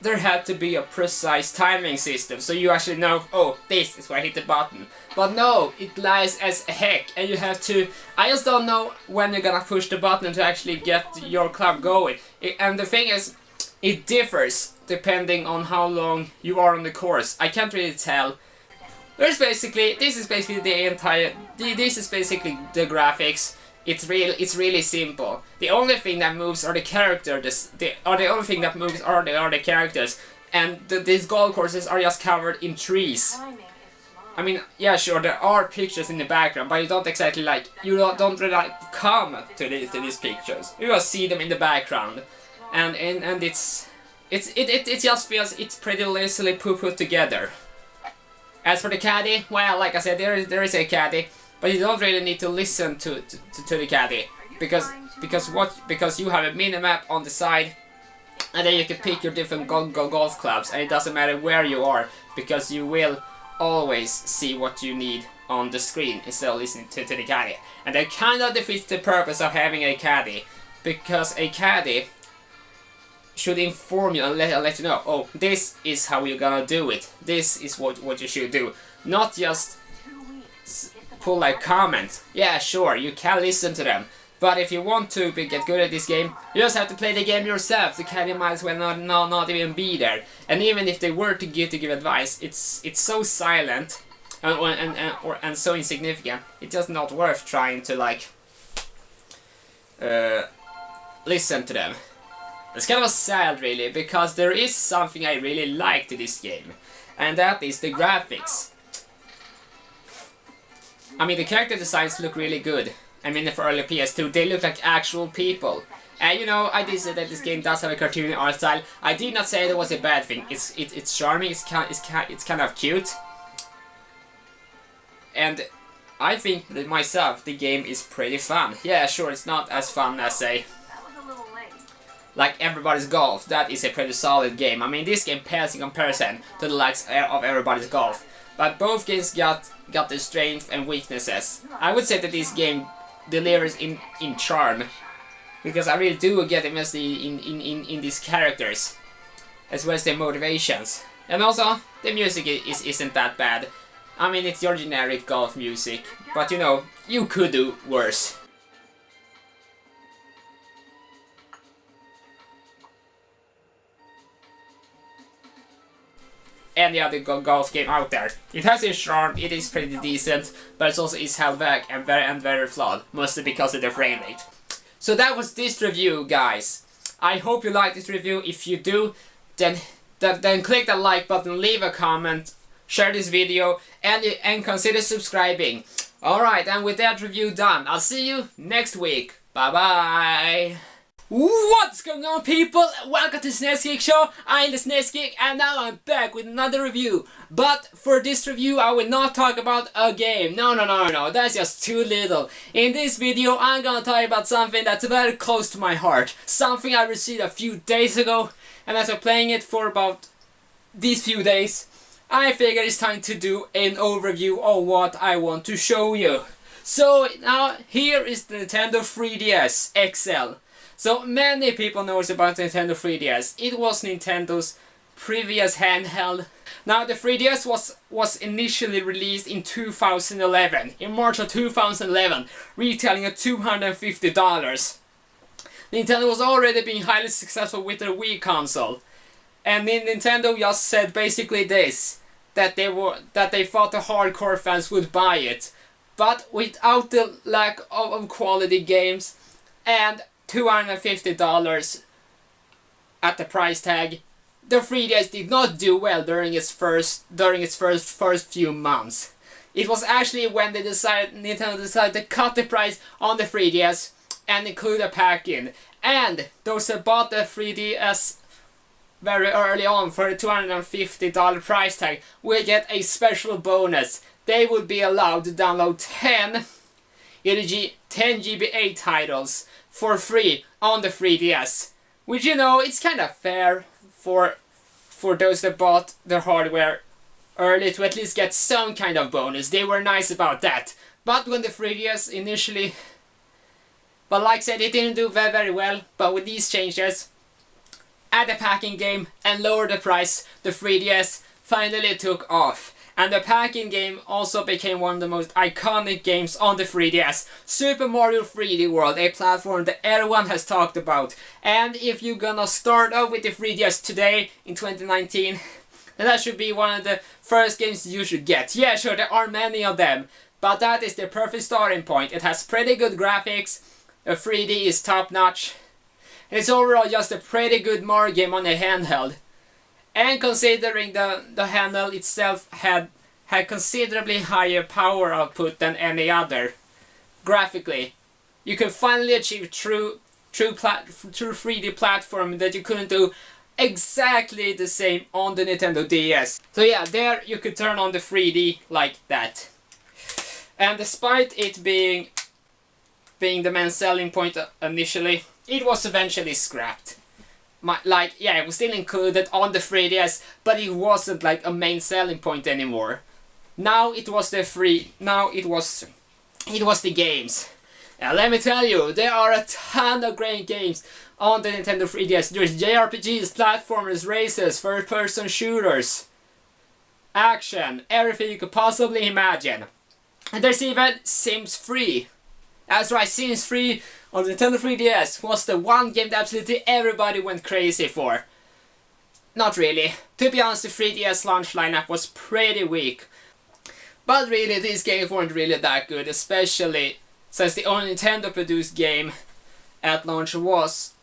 there had to be a precise timing system, so you actually know, oh, this is where I hit the button. But no, it lies as heck, and you have to, I just don't know when you're gonna push the button to actually get your club going. And the thing is, it differs depending on how long you are on the course. I can't really tell. This is basically the graphics. It's really simple. The only thing that moves are the characters. The only thing that moves are the characters. And these golf courses are just covered in trees. I mean, yeah, sure, there are pictures in the background, but you don't exactly like, you don't really like come to these pictures. You just see them in the background, and it just feels it's pretty lazily put together. As for the caddy, well, like I said, there is a caddy, but you don't really need to listen to the caddy because you have a minimap on the side, and then you can pick your different golf clubs, and it doesn't matter where you are because you will always see what you need on the screen instead of listening to the caddy. And that kind of defeats the purpose of having a caddy, because a caddy should inform you and let you know, oh, this is how you're gonna do it. This is what you should do. Not just pull like comments. Yeah, sure, you can listen to them. But if you want to get good at this game, you just have to play the game yourself. The caddy might as well not even be there. And even if they were to give advice, it's so silent and so insignificant. It's just not worth trying to like listen to them. It's kind of sad, really, because there is something I really like to this game, and that is the graphics. I mean, the character designs look really good. I mean, for early PS2, they look like actual people. And you know, I did say that this game does have a cartoony art style. I did not say that was a bad thing. It's charming. It's kind of cute. And I think that myself, the game is pretty fun. Yeah, sure, it's not as fun as say like Everybody's Golf. That is a pretty solid game. I mean, this game pales in comparison to the likes of Everybody's Golf. But both games got their strengths and weaknesses. I would say that this game delivers in charm, because I really do get invested in these characters, as well as their motivations. And also, the music isn't that bad. I mean, it's your generic golf music, but you know, you could do worse. Any other golf game out there. It has its charm, it is pretty decent, but it also is held back and very flawed, mostly because of the frame rate. So that was this review, guys. I hope you like this review. If you do, then click the like button, leave a comment, share this video, and consider subscribing. Alright, and with that review done, I'll see you next week. Bye bye. What's going on, people? Welcome to SNES Geek Show. I'm the SNES Geek, and now I'm back with another review. But for this review, I will not talk about a game. No, that's just too little. In this video, I'm gonna talk about something that's very close to my heart. Something I received a few days ago, and as I'm playing it for about these few days, I figure it's time to do an overview of what I want to show you. So now, here is the Nintendo 3DS XL. So many people knows about Nintendo 3DS. It was Nintendo's previous handheld. Now the 3DS was initially released in 2011, in March of 2011, retailing at $250. Nintendo was already being highly successful with their Wii console, and then Nintendo just said basically this, that they thought the hardcore fans would buy it, but without the lack of quality games and $250 at the price tag, the 3DS did not do well during its first few months. It was actually when Nintendo decided to cut the price on the 3DS and include a pack-in, and those that bought the 3DS very early on for the $250 price tag will get a special bonus. They would be allowed to download 10 GBA titles for free on the 3DS, which, you know, it's kind of fair for those that bought the hardware early to at least get some kind of bonus. They were nice about that. But when the 3DS initially, but like I said, it didn't do very well. But with these changes, add a packing game and lower the price, the 3DS finally took off. And the packing game also became one of the most iconic games on the 3DS. Super Mario 3D World, a platform that everyone has talked about. And if you're gonna start off with the 3DS today, in 2019, then that should be one of the first games you should get. Yeah, sure, there are many of them, but that is the perfect starting point. It has pretty good graphics, the 3D is top notch, and it's overall just a pretty good Mario game on a handheld. And considering the handheld itself had considerably higher power output than any other, graphically, you could finally achieve true 3D platform that you couldn't do exactly the same on the Nintendo DS. So yeah, there you could turn on the 3D like that. And despite it being the main selling point initially, it was eventually scrapped. It was still included on the 3DS, but it wasn't like a main selling point anymore. Now it was the games. And let me tell you, there are a ton of great games on the Nintendo 3DS. There's JRPGs, platformers, races, first-person shooters, action, everything you could possibly imagine. And there's even Sims 3. That's right, Sims 3 on the Nintendo 3DS was the one game that absolutely everybody went crazy for. Not really. To be honest, the 3DS launch lineup was pretty weak. But really, these games weren't really that good, especially since the only Nintendo produced game at launch was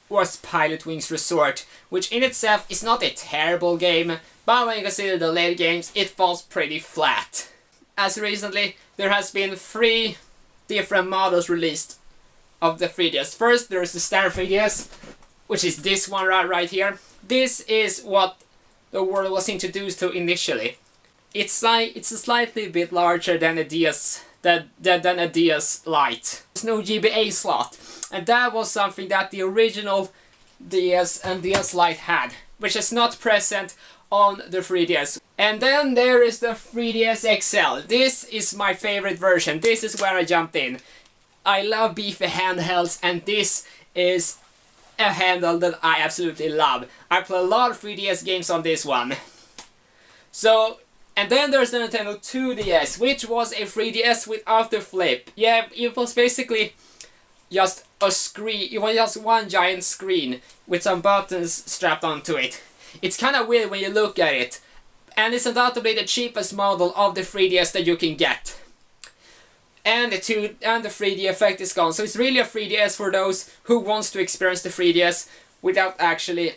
Pilot Wings Resort, which in itself is not a terrible game, but when you consider the later games, it falls pretty flat. As recently, there has been 3 different models released of the 3DS. First, there is the standard 3DS, which is this one right here. This is what the world was introduced to initially. It's a slightly bit larger than a DS, than a DS Lite. There's no GBA slot, and that was something that the original DS and DS Lite had, which is not present on the 3DS. And then there is the 3DS XL. This is my favorite version. This is where I jumped in. I love beefy handhelds, and this is a handheld that I absolutely love. I play a lot of 3DS games on this one. So, and then there's the Nintendo 2DS, which was a 3DS without the flip. Yeah, it was basically just a screen. It was just one giant screen with some buttons strapped onto it. It's kind of weird when you look at it, and it's undoubtedly the cheapest model of the 3DS that you can get. And the 3D effect is gone, so it's really a 3DS for those who wants to experience the 3DS without actually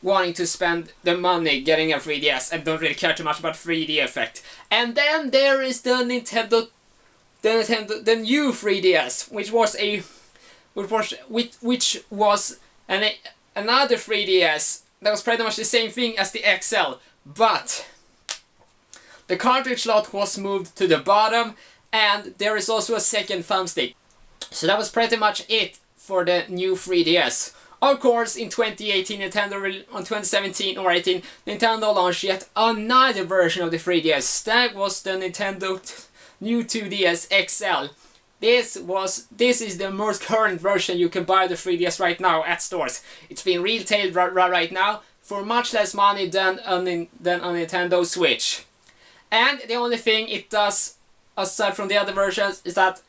wanting to spend the money getting a 3DS and don't really care too much about 3D effect. And then there is the new 3DS, which was another 3DS that was pretty much the same thing as the XL, but the cartridge slot was moved to the bottom, and there is also a second thumbstick. So that was pretty much it for the new 3DS. Of course, in 2018, on 2017 or 18, Nintendo launched yet another version of the 3DS. That was the Nintendo new 2DS XL. This is the most current version you can buy the 3DS right now at stores. It's being retailed right now for much less money than on Nintendo Switch. And the only thing it does, aside from the other versions, is that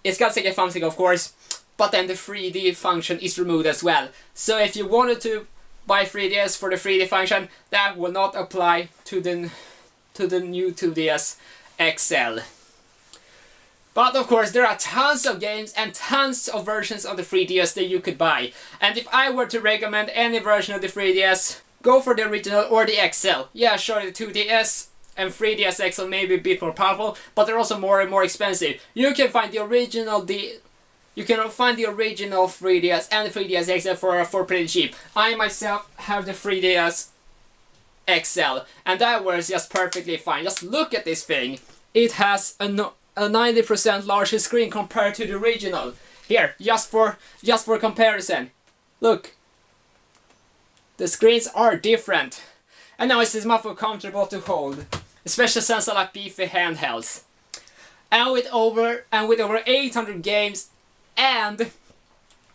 it's got second thumbstick, of course, but then the 3D function is removed as well. So if you wanted to buy 3DS for the 3D function, that will not apply to the new 2DS XL. But of course, there are tons of games and tons of versions of the 3DS that you could buy. And if I were to recommend any version of the 3DS, go for the original or the XL. Yeah, sure, the 2DS and 3DS XL may be a bit more powerful, but they're also more and more expensive. You can find the original 3DS and the 3DS XL for pretty cheap. I myself have the 3DS XL, and that works just perfectly fine. Just look at this thing. It has a 90% larger screen compared to the original. Here, just for comparison. Look. The screens are different. And now it's much more comfortable to hold. Especially since I like beefy handhelds. And with over 800 games and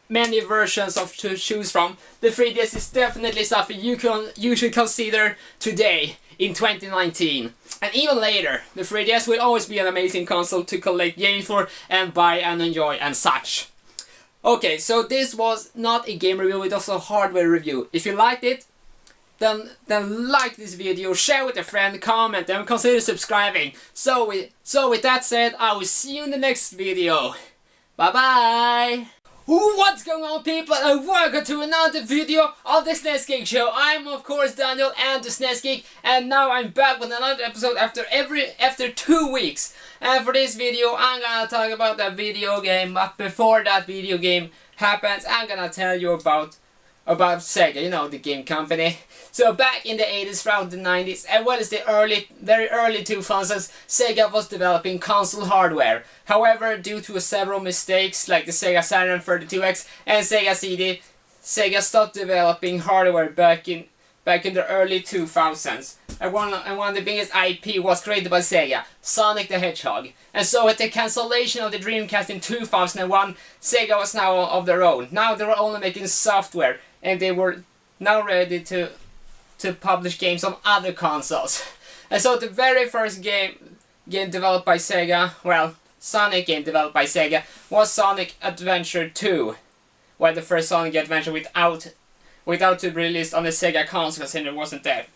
many versions to choose from, the 3DS is definitely something you should consider today in 2019. And even later, the 3DS will always be an amazing console to collect games for and buy and enjoy and such. Okay, so this was not a game review, it was a hardware review. If you liked it, then like this video, share with a friend, comment, and consider subscribing. So with that said, I will see you in the next video. Bye bye! What's going on, people, and welcome to another video of the SNES Geek Show. I'm of course Daniel and the SNES Geek, and now I'm back with another episode after 2 weeks. And for this video, I'm gonna talk about that video game, but before that video game happens, I'm gonna tell you about Sega, you know, the game company. So back in the 80s, around the 90s, as well as the very early 2000s, Sega was developing console hardware. However, due to several mistakes like the Sega Saturn 32X and Sega CD, Sega stopped developing hardware back in the early 2000s. And one of the biggest IP was created by Sega, Sonic the Hedgehog. And so with the cancellation of the Dreamcast in 2001, Sega was now of their own. Now they were only making software, and they were now ready to publish games on other consoles. And so the very first game developed by Sega, well, Sonic game developed by Sega, was Sonic Adventure 2. Well, the first Sonic Adventure without to be released on the Sega console, since it wasn't there.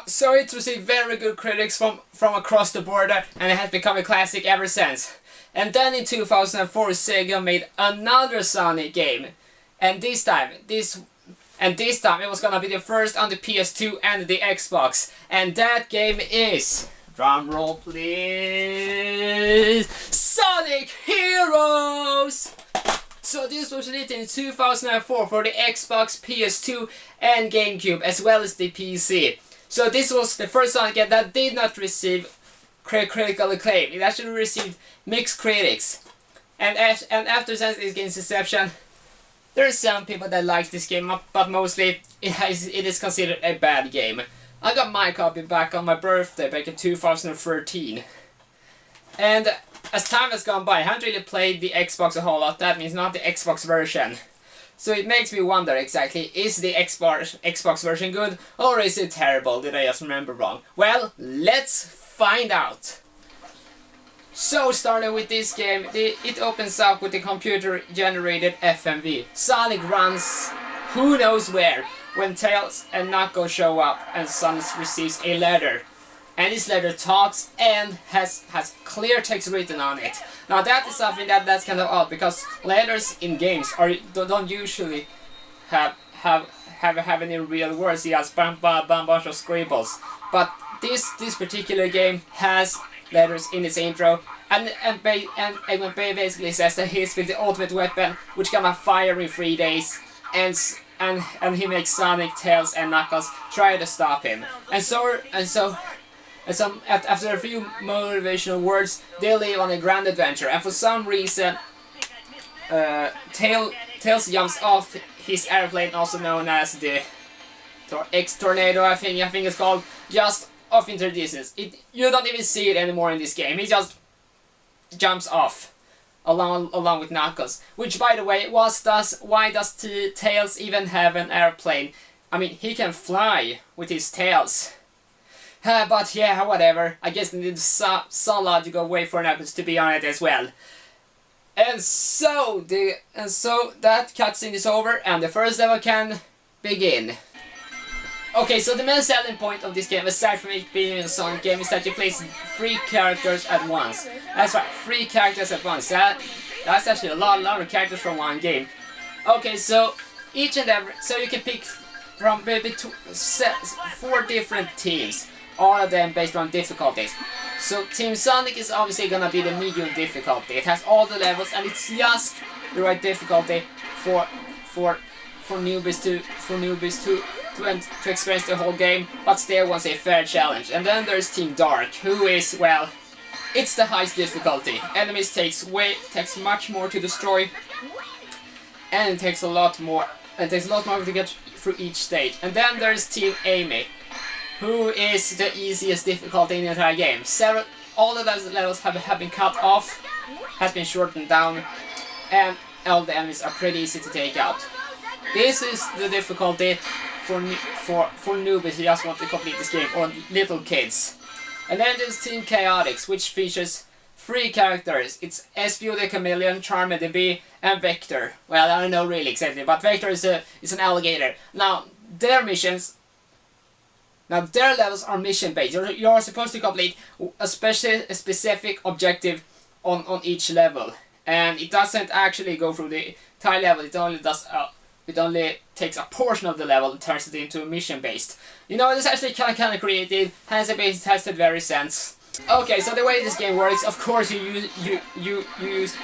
So it received very good critics from across the board, and it has become a classic ever since. And then in 2004, Sega made another Sonic game, and this time it was gonna be the first on the PS2 and the Xbox, and that game is, drumroll please, Sonic Heroes! So this was released in 2004 for the Xbox, PS2 and GameCube, as well as the PC. So this was the first Sonic game that did not receive critical acclaim. It actually received mixed critics. And after since this game's inception, there are some people that like this game, but mostly it is considered a bad game. I got my copy back on my birthday back in 2013. And as time has gone by, I haven't really played the Xbox a whole lot. That means not the Xbox version. So it makes me wonder exactly, is the Xbox version good or is it terrible? Did I just remember wrong? Well, let's find out. So starting with this game, it opens up with the computer generated FMV. Sonic runs who knows where when Tails and Knuckles show up and Sonic receives a letter. and this letter talks and has clear text written on it. Now that is something that's kind of odd, because letters in games don't usually have any real words. You just bunch of scribbles. But this particular game has letters in its intro, and basically says that he's with the ultimate weapon, which gonna fire in 3 days, and he makes Sonic, Tails, and Knuckles try to stop him. And so after a few motivational words, they leave on a grand adventure. And for some reason, Tails jumps off his airplane, also known as the X-Tornado, I think it's called, just off into the distance. You don't even see it anymore in this game. He just jumps off along with Knuckles. Which, by the way, why does Tails even have an airplane? I mean, he can fly with his tails. But yeah, whatever. I guess they need some logical way for Knuckles to be on it as well. And so that cutscene is over, and the first level can begin. Okay, so the main selling point of this game, aside from it being a Sonic game, is that you play 3 characters at once. That's right, 3 characters at once. That's actually a lot of characters from one game. Okay, so so you can pick from maybe 4 different teams, all of them based on difficulties. So Team Sonic is obviously gonna be the medium difficulty. It has all the levels, and it's just the right difficulty for newbies to experience the whole game, but still wants a fair challenge. And then there's Team Dark, who is, well, it's the highest difficulty. Enemies takes much more to destroy, and it takes a lot more to get through each stage. And then there's Team Amy, who is the easiest difficulty in the entire game. All of those levels have been cut off, has been shortened down, and all the enemies are pretty easy to take out. This is the difficulty for newbies who just want to complete this game, or little kids. And then there's Team Chaotix, which features 3 characters. It's Espio the Chameleon, Charmy the Bee, and Vector. Well, I don't know really exactly, but Vector is an alligator. Now, their levels are mission based. You're supposed to complete a specific objective on each level, and it doesn't actually go through the entire level. It only takes a portion of the level and turns it into mission based. You know, it's actually kind of creative. Has tested very sense. Okay, so the way this game works, of course, you use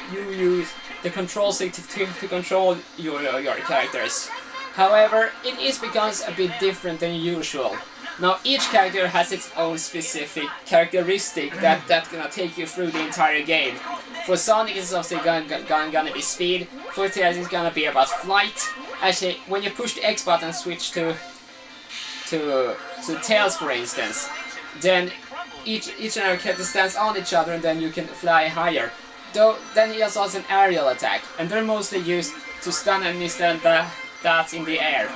the control stick to control your characters. However, it becomes a bit different than usual. Now, each character has its own specific characteristic that's gonna take you through the entire game. For Sonic, it's obviously gonna be speed. For Tails, it's gonna be about flight. Actually, when you push the X button, switch to Tails, for instance, then each and every character stands on each other, and then you can fly higher. Then he also has an aerial attack, and they're mostly used to stun enemies that's in the air,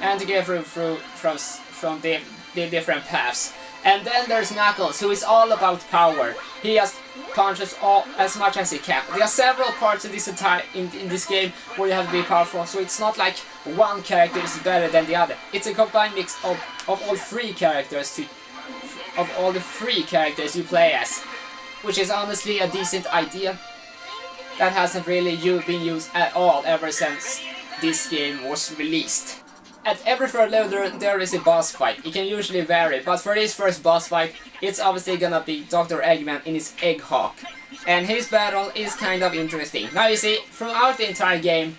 and to get through from the different paths. And then there's Knuckles, who is all about power. He just punches as much as he can. There are several parts in this game where you have to be powerful, so it's not like one character is better than the other. It's a combined mix of all 3 characters the 3 characters you play as, which is honestly a decent idea that hasn't really been used at all ever since this game was released. At every 3rd level there is a boss fight. It can usually vary, but for this first boss fight, it's obviously gonna be Dr. Eggman in his Egg Hawk. And his battle is kind of interesting. Now you see, throughout the entire game,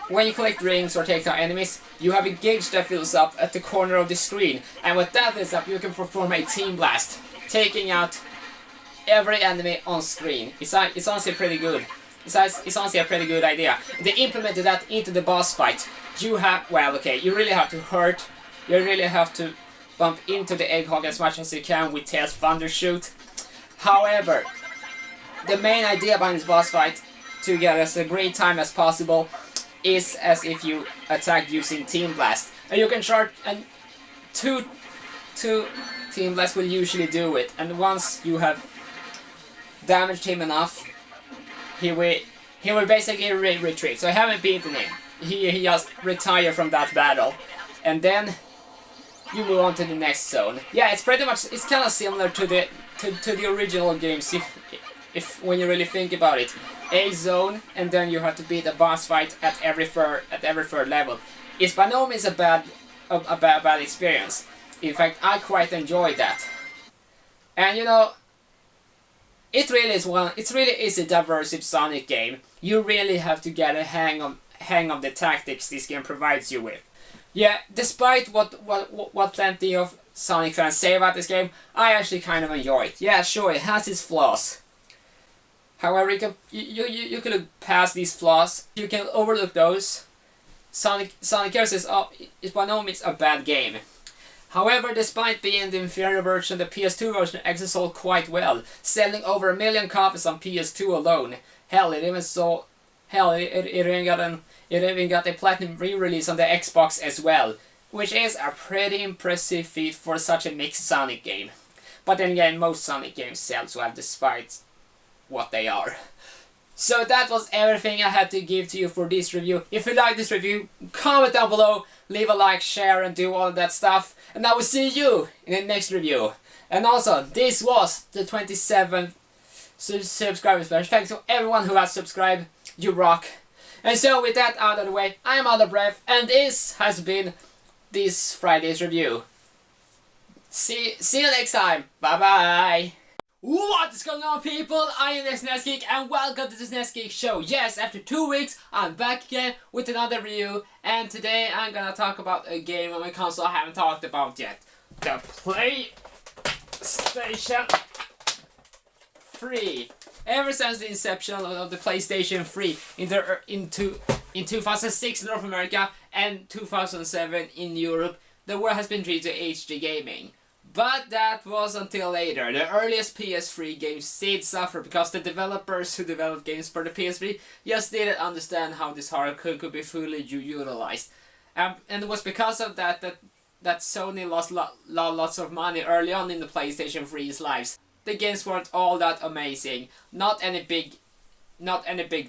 when you collect rings or take down enemies, you have a gauge that fills up at the corner of the screen. And when that fills up, you can perform a team blast, taking out every enemy on screen. It's honestly pretty good. It's honestly a pretty good idea. They implemented that into the boss fight. You really have to hurt. You really have to bump into the Egg Hog as much as you can with Tails Thunder Shoot. However, the main idea behind this boss fight, to get as a great time as possible, is as if you attack using Team Blast. And you can charge, and two Team Blast will usually do it. And once you have damaged him enough, he will basically retreat. So I haven't beaten him. He just retired from that battle, and then you move on to the next zone. Yeah, it's pretty much, it's kind of similar to the original games if when you really think about it. A zone, and then you have to beat a boss fight at every third level. It's by no means a bad experience. In fact, I quite enjoyed that. And you know, it really is a diverse Sonic game. You really have to get a hang of the tactics this game provides you with. Yeah, despite what plenty of Sonic fans say about this game, I actually kind of enjoy it. Yeah, sure, it has its flaws. However, you can look past these flaws. You can overlook those. Sonic Heroes is by no means a bad game. However, despite being the inferior version, the PS2 version actually sold quite well, selling over 1 million copies on PS2 alone. Hell, it even got a platinum re-release on the Xbox as well, which is a pretty impressive feat for such a mixed Sonic game. But then again, most Sonic games sell well despite what they are. So that was everything I had to give to you for this review. If you like this review, comment down below, leave a like, share, and do all of that stuff. And I will see you in the next review. And also, this was the 27th subscriber special. Thanks to everyone who has subscribed. You rock. And so with that out of the way, I am out of breath, and this has been this Friday's review. See you next time. Bye bye. What is going on, people? I am the SNES Geek and welcome to the SNES Geek Show. Yes, after 2 weeks, I'm back again with another review, and today I'm gonna talk about a game on my console I haven't talked about yet. The PlayStation 3. Ever since the inception of the PlayStation 3 in 2006 in North America and 2007 in Europe, the world has been treated to HD gaming. But that was until later. The earliest PS3 games did suffer because the developers who developed games for the PS3 just didn't understand how this hardware could be fully utilized. And it was because of that Sony lost lots of money early on in the PlayStation 3's lives. The games weren't all that amazing. Not any big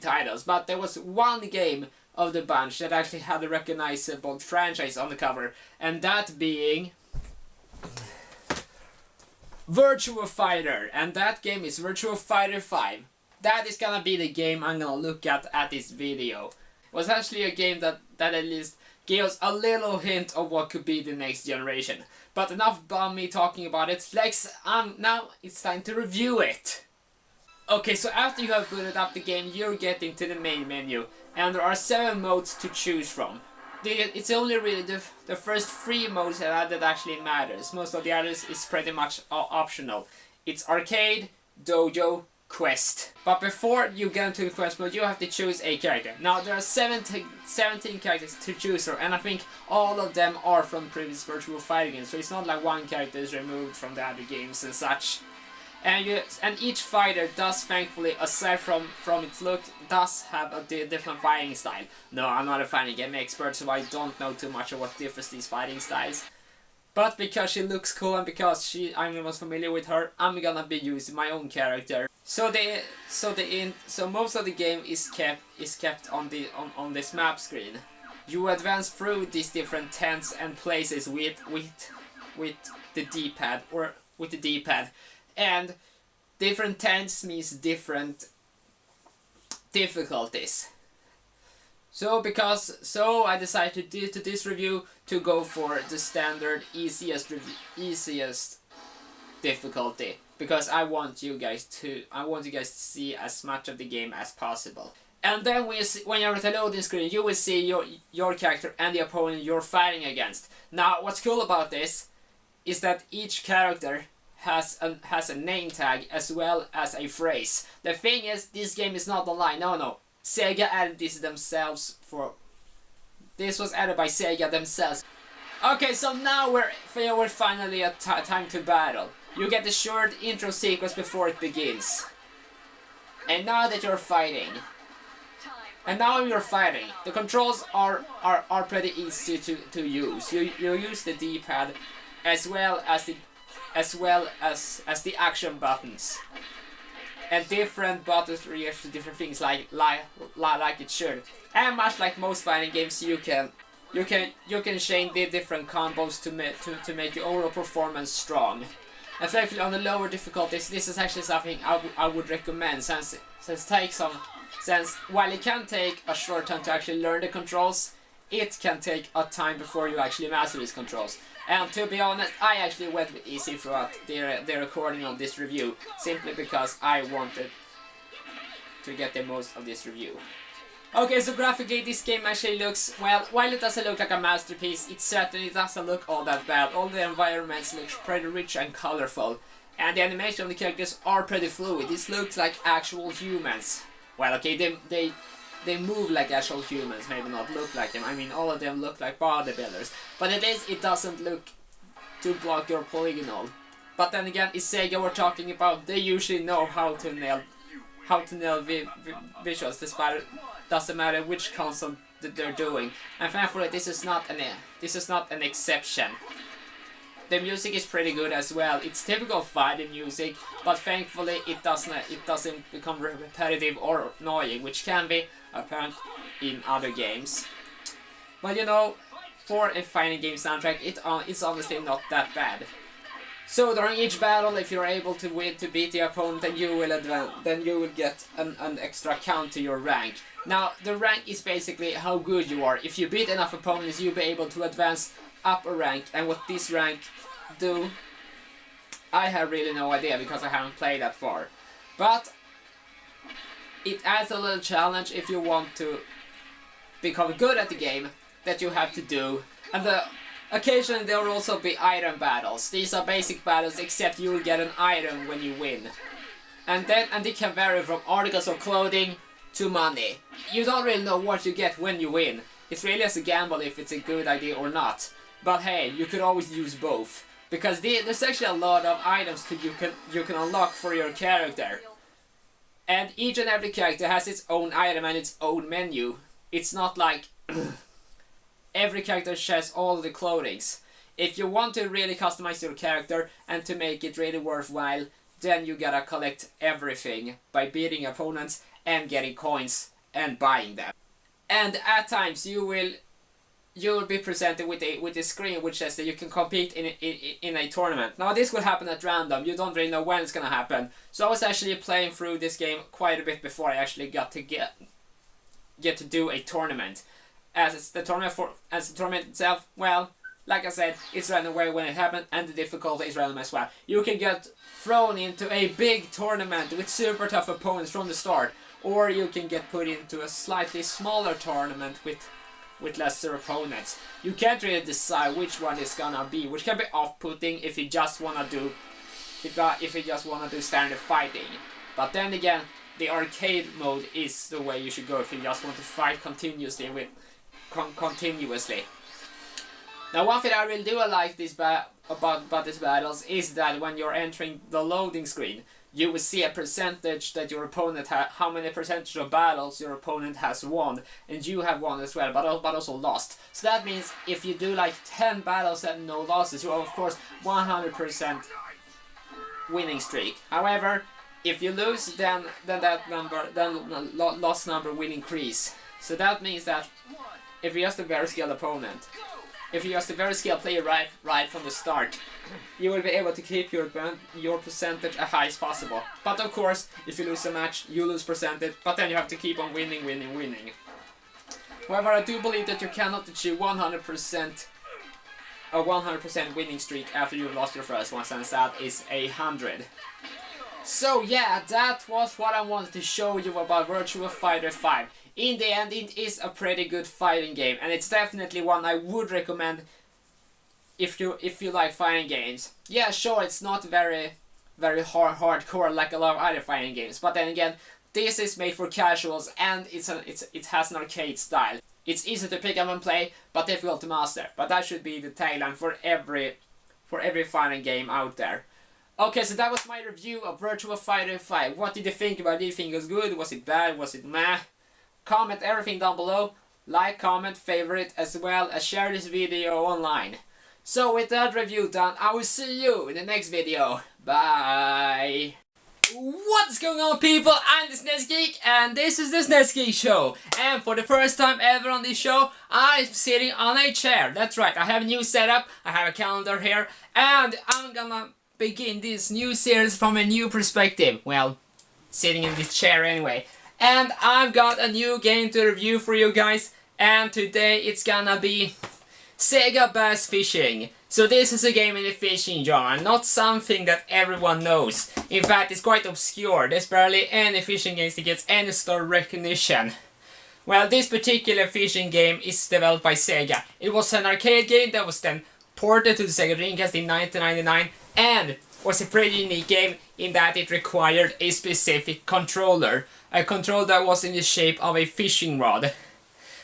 titles, but there was one game of the bunch that actually had a recognizable franchise on the cover, and that being Virtua Fighter, and that game is Virtua Fighter 5. That is gonna be the game I'm gonna look at this video. It was actually a game that at least gave us a little hint of what could be the next generation. But enough about me talking about it. Now it's time to review it. Okay, so after you have booted up the game, you're getting to the main menu, and there are 7 modes to choose from. It's only really the first 3 modes that actually matters. Most of the others is pretty much optional. It's arcade, dojo, quest. But before you get into the quest mode, you have to choose a character. Now there are 17 characters to choose from, and I think all of them are from previous Virtua Fighter games. So it's not like one character is removed from the other games and such. And each fighter does, thankfully, aside from its look, does have a different fighting style. No, I'm not a fighting game expert, so I don't know too much of what differs these fighting styles. But because she looks cool and because I'm the most familiar with her, I'm gonna be using my own character. So most of the game is kept on this map screen. You advance through these different tents and places with the D-pad and different tents means different difficulties. So I decided to this review to go for the standard easiest difficulty, because I want you guys to see as much of the game as possible. And then when you're at the loading screen, you will see your character and the opponent you're fighting against. Now, what's cool about this is that each character has a name tag as well as a phrase. The thing is, this game is not online. No. Sega added this themselves. This was added by Sega themselves. Okay, so now we're finally at time to battle. You get the short intro sequence before it begins. And now that you're fighting, the controls are pretty easy to use. You use the D-pad as well as the action buttons, and different buttons react to different things like it should. And much like most fighting games, you can you can change the different combos to make your overall performance strong. And thankfully on the lower difficulties, this is actually something I would recommend, since while it can take a short time to actually learn the controls, it can take a time before you actually master these controls. And to be honest, I actually went with easy throughout the recording of this review, simply because I wanted to get the most of this review. Okay, so graphically this game actually looks, well, while it doesn't look like a masterpiece, it certainly doesn't look all that bad. All the environments look pretty rich and colorful, and the animation of the characters are pretty fluid. This looks like actual humans. Well, okay, they move like actual humans, maybe not look like them. I mean, all of them look like bodybuilders, but it doesn't look too blocky or polygonal. But then again, it's Sega we're talking about. They usually know how to nail visuals. Doesn't matter which console that they're doing, and thankfully this is not an exception. The music is pretty good as well. It's typical fighting music, but thankfully it doesn't become repetitive or annoying, which can be apparent in other games. But you know, for a fighting game soundtrack, it's honestly not that bad. So during each battle, if you're able to beat the opponent, then you will get an extra count to your rank. Now, the rank is basically how good you are. If you beat enough opponents, you'll be able to advance up a rank. And what this rank do, I have really no idea, because I haven't played that far. But it adds a little challenge if you want to become good at the game, that you have to do. And occasionally there will also be item battles. These are basic battles, except you will get an item when you win. And it can vary from articles of clothing to money. You don't really know what you get when you win. It's really as a gamble if it's a good idea or not. But hey, you could always use both, because there's actually a lot of items you can unlock for your character. And each and every character has its own item and its own menu. It's not like every character shares all the clothings. If you want to really customize your character and to make it really worthwhile, then you gotta collect everything by beating opponents and getting coins and buying them. And at times you will be presented with a screen which says that you can compete in a tournament. Now this will happen at random. You don't really know when it's gonna happen. So I was actually playing through this game quite a bit before I actually got to get to do a tournament. As the tournament itself, well, like I said, it's random way when it happens, and the difficulty is random as well. You can get thrown into a big tournament with super tough opponents from the start, or you can get put into a slightly smaller tournament with lesser opponents. You can't really decide which one is gonna be, which can be off-putting if you just wanna do standard fighting. But then again, the arcade mode is the way you should go if you just want to fight continuously continuously. Now, one thing I really do like about these battles is that when you're entering the loading screen, you will see a percentage that your opponent how many percentage of battles your opponent has won, and you have won as well, but also lost. So that means if you do like 10 battles and no losses, you have of course 100% winning streak. However, if you lose, then loss number will increase. So that means that if you're just a very skilled opponent, if you're just a very skilled player right from the start, you will be able to keep your percentage as high as possible. But of course, if you lose a match, you lose percentage, but then you have to keep on winning. However, I do believe that you cannot achieve 100% a 100% winning streak after you've lost your first one, since that is 100. So yeah, that was what I wanted to show you about Virtua Fighter 5. In the end, it is a pretty good fighting game, and it's definitely one I would recommend if you like fighting games. Yeah, sure, it's not very hardcore like a lot of other fighting games, but then again, this is made for casuals, and it has an arcade style. It's easy to pick up and play, but difficult to master. But that should be the tagline for every fighting game out there. Okay, so that was my review of Virtua Fighter 5. What did you think about it? Did you think it was good? Was it bad? Was it meh? Comment everything down below. Like, comment, favorite, as well as share this video online. So with that review done, I will see you in the next video. Bye! What's going on, people? I'm the SNES Geek and this is the SNES Geek Show. And for the first time ever on this show, I'm sitting on a chair. That's right, I have a new setup, I have a calendar here, and I'm gonna begin this new series from a new perspective. Well, sitting in this chair anyway. And I've got a new game to review for you guys, and today it's gonna be Sega Bass Fishing. So this is a game in the fishing genre, not something that everyone knows. In fact, it's quite obscure. There's barely any fishing games that gets any sort of recognition. Well, this particular fishing game is developed by Sega. It was an arcade game that was then ported to the Sega Dreamcast in 1999 and was a pretty unique game in that it required a specific controller. A controller that was in the shape of a fishing rod.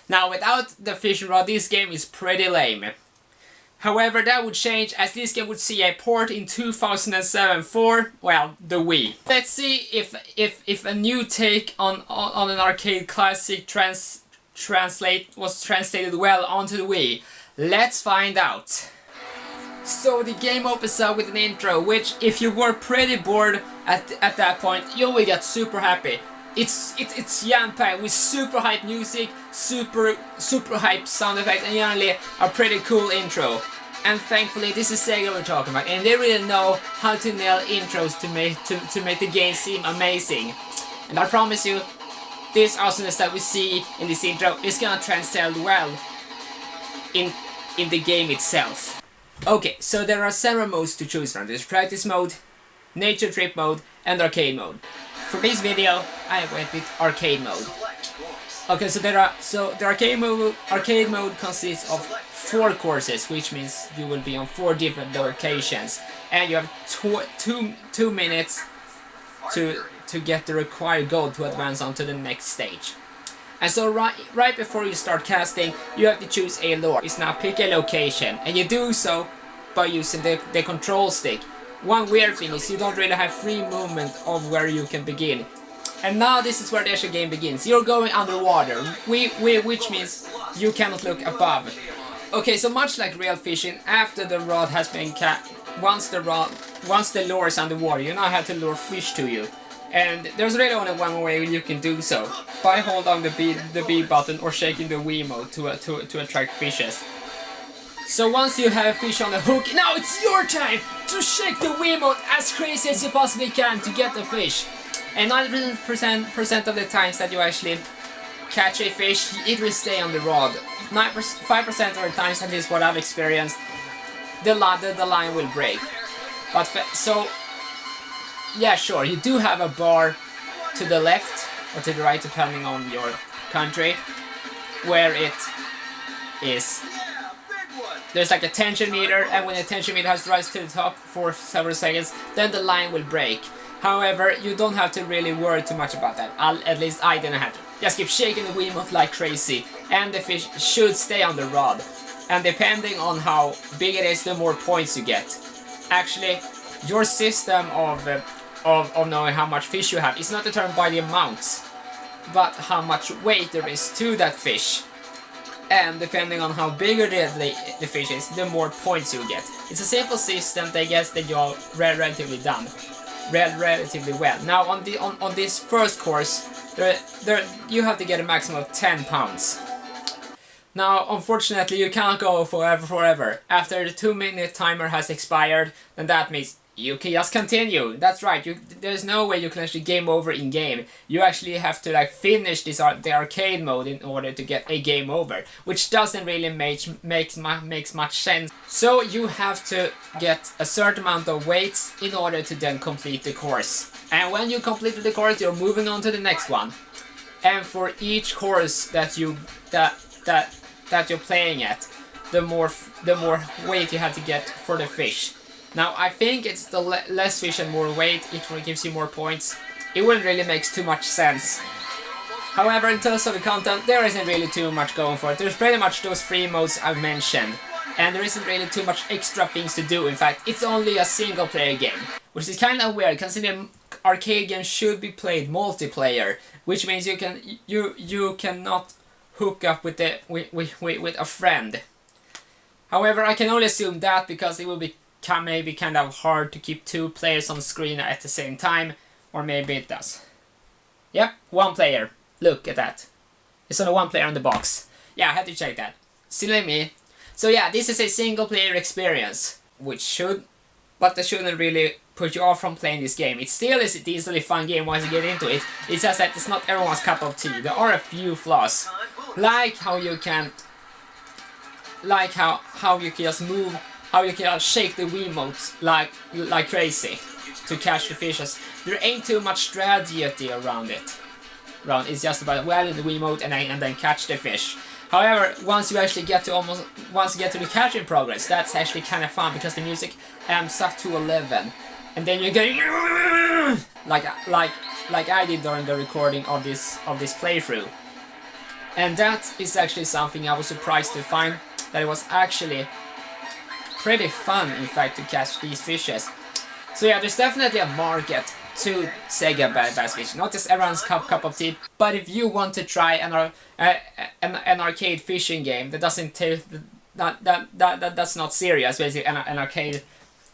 Now, without the fishing rod, this game is pretty lame. However, that would change as this game would see a port in 2007 for, well, the Wii. Let's see if a new take on an arcade classic was translated well onto the Wii. Let's find out. So the game opens up with an intro, which if you were pretty bored at that point, you will get super happy. It's jam-packed with super hype music, super hype sound effects, and generally a pretty cool intro. And thankfully, this is Sega we're talking about, and they really know how to nail intros to make the game seem amazing. And I promise you, this awesomeness that we see in this intro is gonna translate well in the game itself. Okay, so there are several modes to choose from. There's practice mode, nature trip mode, and arcade mode. For this video, I went with arcade mode. Okay, so the arcade mode consists of 4 courses, which means you will be on 4 different locations, and you have two minutes to get the required gold to advance on to the next stage. And so right before you start casting, you have to choose a lure. It's now pick a location, and you do so by using the control stick. One weird thing is you don't really have free movement of where you can begin. And now this is where the actual game begins. You're going underwater, which means you cannot look above. Okay, so much like real fishing, after the rod has been once the lure is underwater, you now have to lure fish to you. And there's really only one way you can do so, by holding the B button or shaking the Wiimote to attract fishes. So once you have a fish on the hook, now it's your time to shake the Wiimote as crazy as you possibly can to get the fish. And 90% of the times that you actually catch a fish, it will stay on the rod. 5% of the times, at least what I've experienced, the line will break. But so, yeah, sure, you do have a bar to the left or to the right, depending on your country, where it is. There's like a tension meter, and when the tension meter has to rise to the top for several seconds, then the line will break. However, you don't have to really worry too much about that. At least I didn't have to. Just keep shaking the Wiimote like crazy, and the fish should stay on the rod. And depending on how big it is, the more points you get. Actually, your system of knowing how much fish you have is not determined by the amounts, but how much weight there is to that fish. And depending on how big the fish is, the more points you get. It's a simple system that gets the job relatively done. Relatively well. Now on this first course, you have to get a maximum of 10 pounds. Now unfortunately you can't go forever. After the 2-minute timer has expired, then that means you can just continue. That's right, there's no way you can actually game over in game. You actually have to like finish the arcade mode in order to get a game over, which doesn't really makes much sense. So you have to get a certain amount of weights in order to then complete the course. And when you complete the course, you're moving on to the next one. And for each course that you're playing at, the more weight you have to get for the fish. Now, I think it's the less fish and more weight, it gives you more points. It wouldn't really make too much sense. However, in terms of the content, there isn't really too much going for it. There's pretty much those 3 modes I've mentioned. And there isn't really too much extra things to do. In fact, it's only a single player game. Which is kind of weird, considering arcade games should be played multiplayer. Which means you cannot hook up with a friend. However, I can only assume that because it will be maybe kind of hard to keep 2 players on screen at the same time, Or maybe it does. Yep, 1 player. Look at that. It's only 1 player on the box. Yeah, I had to check that. Silly me. So yeah, this is a single player experience, which but that shouldn't really put you off from playing this game. It still is a decently fun game once you get into it. It's just that it's not everyone's cup of tea. There are a few flaws, like how you can't, like how you can just move, how you can just shake the Wiimote like crazy to catch the fishes. There ain't too much strategy around it. It's just about well in the Wiimote and then catch the fish. However, once you get to the catching progress, that's actually kind of fun because the music amps up to 11, and then you're going like I did during the recording of this playthrough, and that is actually something I was surprised to find, that it was actually pretty fun, in fact, to catch these fishes. So yeah, there's definitely a market to Sega Bass Fishing, not just everyone's cup of tea, but if you want to try an arcade fishing game that doesn't take that's not serious, basically an arcade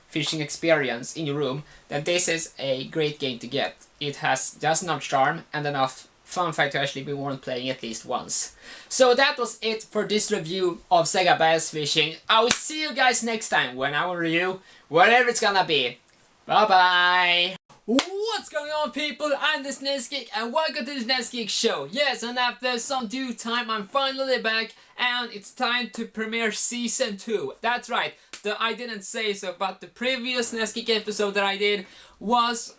fishing experience in your room, then this is a great game to get. It has just enough charm and enough fun fact to actually be worth playing at least once. So that was it for this review of Sega Bass Fishing. I will see you guys next time when I will review whatever it's gonna be. Bye bye! What's going on, people? I'm the SNES Geek and welcome to the SNES Geek Show. Yes, and after some due time I'm finally back and it's time to premiere Season 2. That's right, I didn't say so, but the previous SNES Geek episode that I did was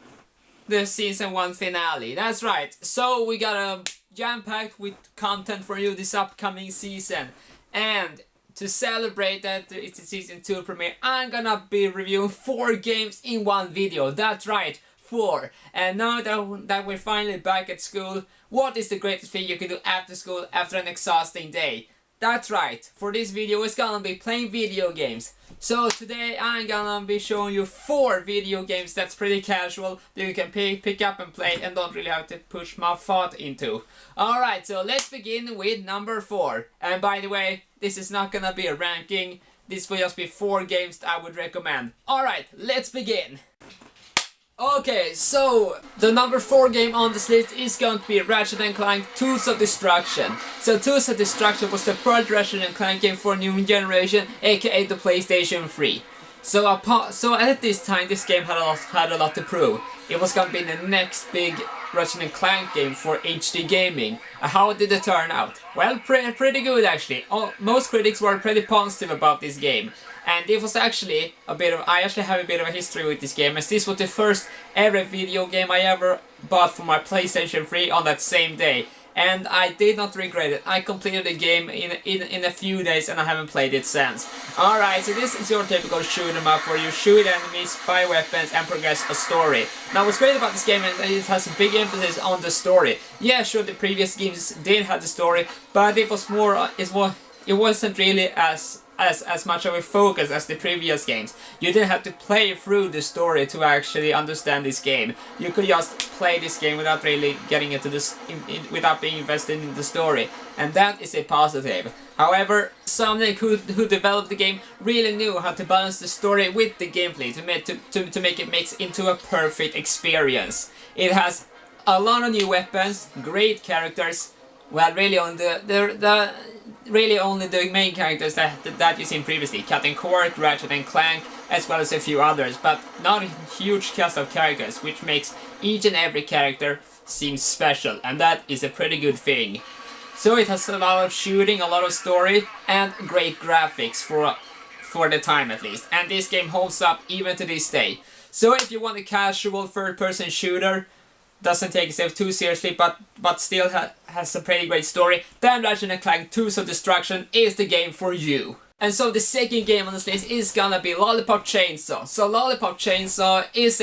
the Season 1 finale. That's right, so we got a jam-packed with content for you this upcoming season. And to celebrate that it's a Season 2 premiere, I'm gonna be reviewing 4 games in one video. That's right, 4. And now that we're finally back at school, what is the greatest thing you can do after school after an exhausting day? That's right, for this video it's gonna be playing video games. So today I'm gonna be showing you 4 video games that's pretty casual that you can pick up and play and don't really have to push my thought into. Alright, so let's begin with number 4. And by the way, this is not gonna be a ranking, this will just be 4 games that I would recommend. Alright, let's begin! Okay, so the number 4 game on this list is going to be Ratchet & Clank Tools of Destruction. So Tools of Destruction was the first Ratchet & Clank game for a new generation, aka the PlayStation 3. So at this time this game had a lot to prove. It was going to be the next big Ratchet & Clank game for HD gaming. How did it turn out? Well, pretty good actually. Most critics were pretty positive about this game. And it was actually I actually have a bit of a history with this game, as this was the first ever video game I ever bought for my PlayStation 3 on that same day. And I did not regret it. I completed the game in a few days and I haven't played it since. Alright, so this is your typical shoot 'em up where you shoot enemies, buy weapons and progress a story. Now what's great about this game is that it has a big emphasis on the story. Yeah, sure, the previous games did have the story, but it was more, it wasn't really as much of a focus as the previous games. You didn't have to play through the story to actually understand this game. You could just play this game without really getting into this, without being invested in the story, and that is a positive. However, someone who developed the game really knew how to balance the story with the gameplay to make it mix into a perfect experience. It has a lot of new weapons, great characters. Well, really on really only the main characters that you've seen previously, Captain Cork, Ratchet & Clank, as well as a few others, but not a huge cast of characters, which makes each and every character seem special, and that is a pretty good thing. So it has a lot of shooting, a lot of story, and great graphics for the time at least, and this game holds up even to this day. So if you want a casual third-person shooter, doesn't take itself too seriously, but still has a pretty great story, then Ratchet & Clank Tools of Destruction is the game for you. And so the second game on this list is gonna be Lollipop Chainsaw. So Lollipop Chainsaw is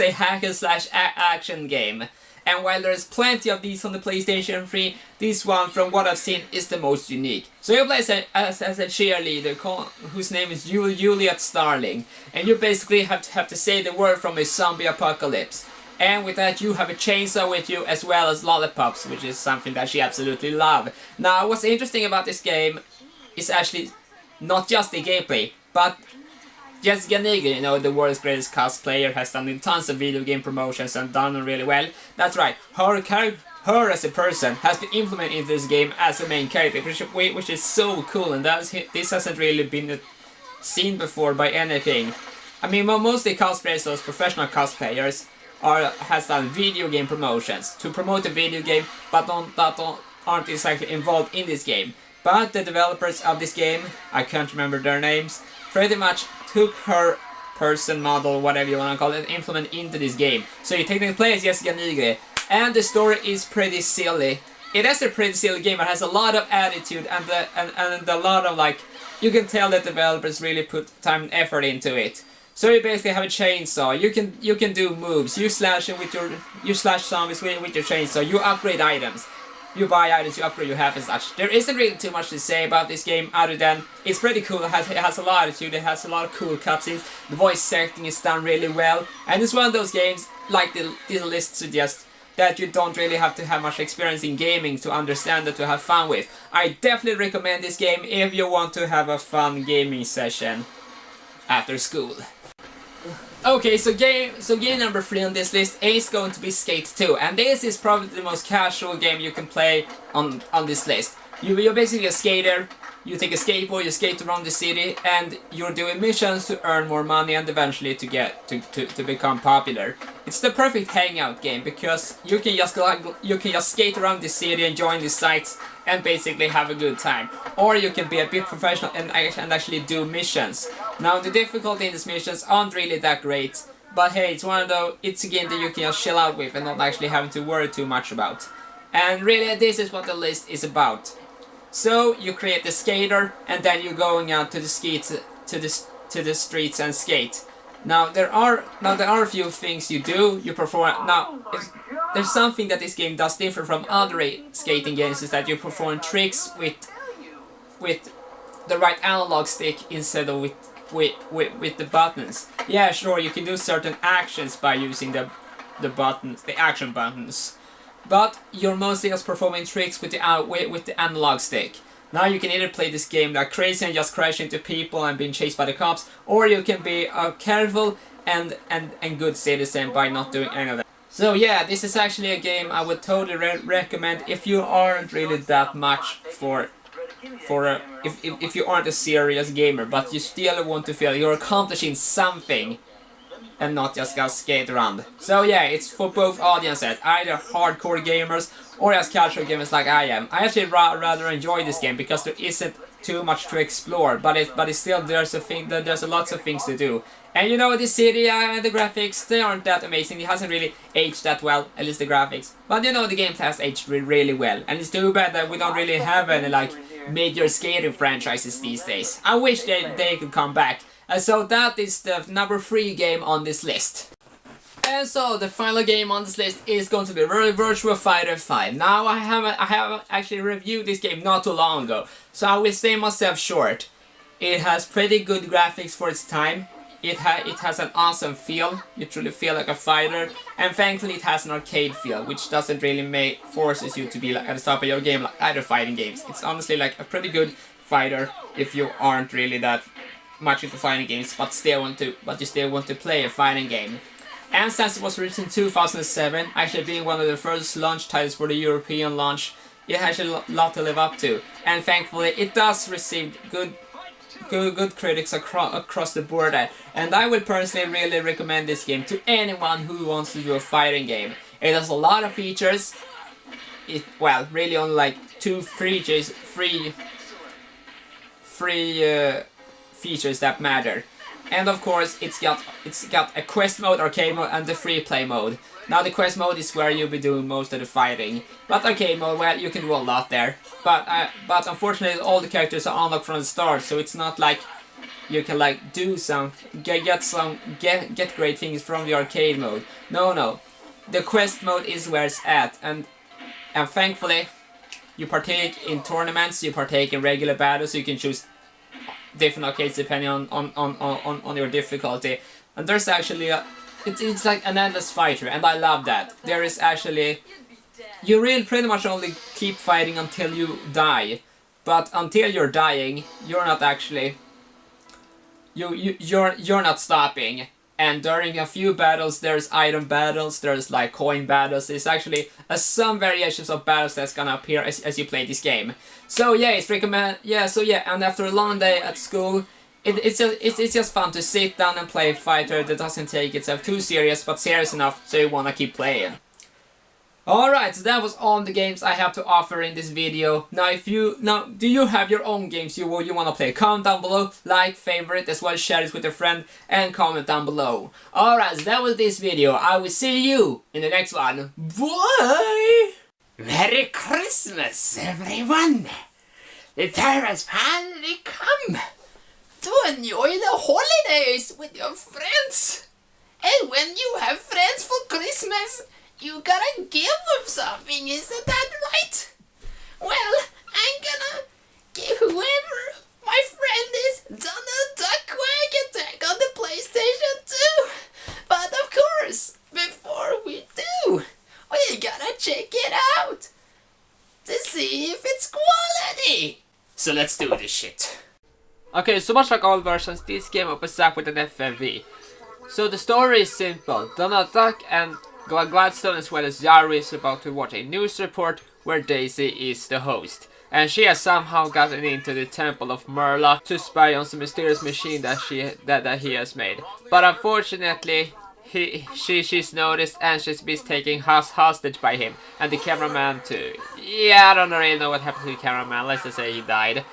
a hack and slash action game. And while there's plenty of these on the PlayStation 3, this one, from what I've seen, is the most unique. So you play as a cheerleader whose name is Juliet Starling, and you basically have to say the word from a zombie apocalypse. And with that you have a chainsaw with you as well as lollipops, which is something that she absolutely loves. Now what's interesting about this game is actually not just the gameplay, but Jessica Nigri, you know, the world's greatest cosplayer, has done tons of video game promotions and done them really well. That's right, her as a person has been implemented into this game as a main character, which is so cool, and this hasn't really been seen before by anything. I mean, well, mostly cosplayers, those professional cosplayers, has done video game promotions to promote the video game, but aren't exactly involved in this game. But the developers of this game, I can't remember their names, pretty much took her person, model, whatever you want to call it, and implement into this game. So you technically play as Jessica Nigri, and the story is pretty silly. It is a pretty silly game. It has a lot of attitude and a lot of, like, you can tell that developers really put time and effort into it. So you basically have a chainsaw. You can do moves. You slash zombies with your chainsaw. You upgrade items. You buy items, you upgrade your health and such. There isn't really too much to say about this game other than it's pretty cool. It has a lot of attitude. It has a lot of cool cutscenes. The voice acting is done really well, and it's one of those games, like this list suggests, that you don't really have to have much experience in gaming to understand it, to have fun with. I definitely recommend this game if you want to have a fun gaming session after school. Okay, so game number 3 on this list is going to be Skate 2, and this is probably the most casual game you can play on this list. You're basically a skater. You take a skateboard, you skate around the city, and you're doing missions to earn more money and eventually to become popular. It's the perfect hangout game because you can just skate around the city and join the sites and basically have a good time. Or you can be a bit professional and actually do missions. Now the difficulty in these missions aren't really that great, but hey, it's a game that you can just chill out with and not actually having to worry too much about. And really, this is what the list is about. So you create the skater, and then you're going out to the streets and skate. Now there are a few things you do. You perform. Now there's something that this game does different from other skating games, is that you perform tricks with the right analog stick instead of with the buttons. Yeah, sure, you can do certain actions by using the buttons, the action buttons. But you're mostly just performing tricks with the analog stick. Now you can either play this game like crazy and just crash into people and being chased by the cops, or you can be a careful and good citizen by not doing any of that. So yeah, this is actually a game I would totally recommend if you aren't really that much if you aren't a serious gamer, but you still want to feel you're accomplishing something and not just skate around. So yeah, it's for both audiences, either hardcore gamers or as casual gamers like I am. I actually rather enjoy this game because there isn't too much to explore, but it's still there's lots of things to do. And you know, the city and the graphics, they aren't that amazing. It hasn't really aged that well, at least the graphics. But you know, the game has aged really well, and it's too bad that we don't really have any like major skating franchises these days. I wish they could come back. So that is the number 3 game on this list. And so the final game on this list is going to be Virtua Fighter 5. Now I have actually reviewed this game not too long ago, so I will stay myself short. It has pretty good graphics for its time. It has an awesome feel. You truly feel like a fighter, and thankfully it has an arcade feel, which doesn't really forces you to be like at the top of your game like other fighting games. It's honestly like a pretty good fighter if you aren't really that much into fighting games, but you still want to play a fighting game. And since it was released in 2007, actually being one of the first launch titles for the European launch, it has a lot to live up to. And thankfully, it does receive good critics across the board. And I would personally really recommend this game to anyone who wants to do a fighting game. It has a lot of features. Well, really only like 2 features that matter. And of course, it's got a quest mode, arcade mode, and the free play mode. Now the quest mode is where you'll be doing most of the fighting, but arcade mode, well, you can do a lot there. But unfortunately, all the characters are unlocked from the start, so it's not like you can like do some get great things from the arcade mode. No, the quest mode is where it's at, and thankfully, you partake in tournaments, you partake in regular battles, so you can choose different arcades depending on your difficulty. And there's actually it's like an endless fighter, and I love that. There is actually, you really pretty much only keep fighting until you die, but until you're dying, you're not actually you're not stopping. And during a few battles, there's item battles, there's like coin battles. There's actually some variations of battles that's gonna appear as you play this game. So yeah, it's recommend. Yeah, so yeah, and after a long day at school, it's just fun to sit down and play a fighter that doesn't take itself too serious, but serious enough so you wanna keep playing. Alright, so that was all the games I have to offer in this video. Now, do you have your own games you want to play? Comment down below, like, favorite, as well as share it with your friend, and comment down below. Alright, so that was this video. I will see you in the next one. Bye! Merry Christmas, everyone! The time has finally come to enjoy the holidays with your friends. And when you have friends for Christmas, you gotta give them something, isn't that right? Well, I'm gonna give whoever my friend is Donald Duck Quack Attack on the PlayStation 2. But of course, before we do, we gotta check it out to see if it's quality. So let's do this shit. Okay, so much like all versions, this game opens up with an FMV. So the story is simple. Donald Duck and Gladstone as well as Januari is about to watch a news report where Daisy is the host. And she has somehow gotten into the Temple of Murloc to spy on some mysterious machine that he has made. But unfortunately, she's noticed and she's been taken hostage by him. And the cameraman too. Yeah, I don't really know what happened to the cameraman, let's just say he died.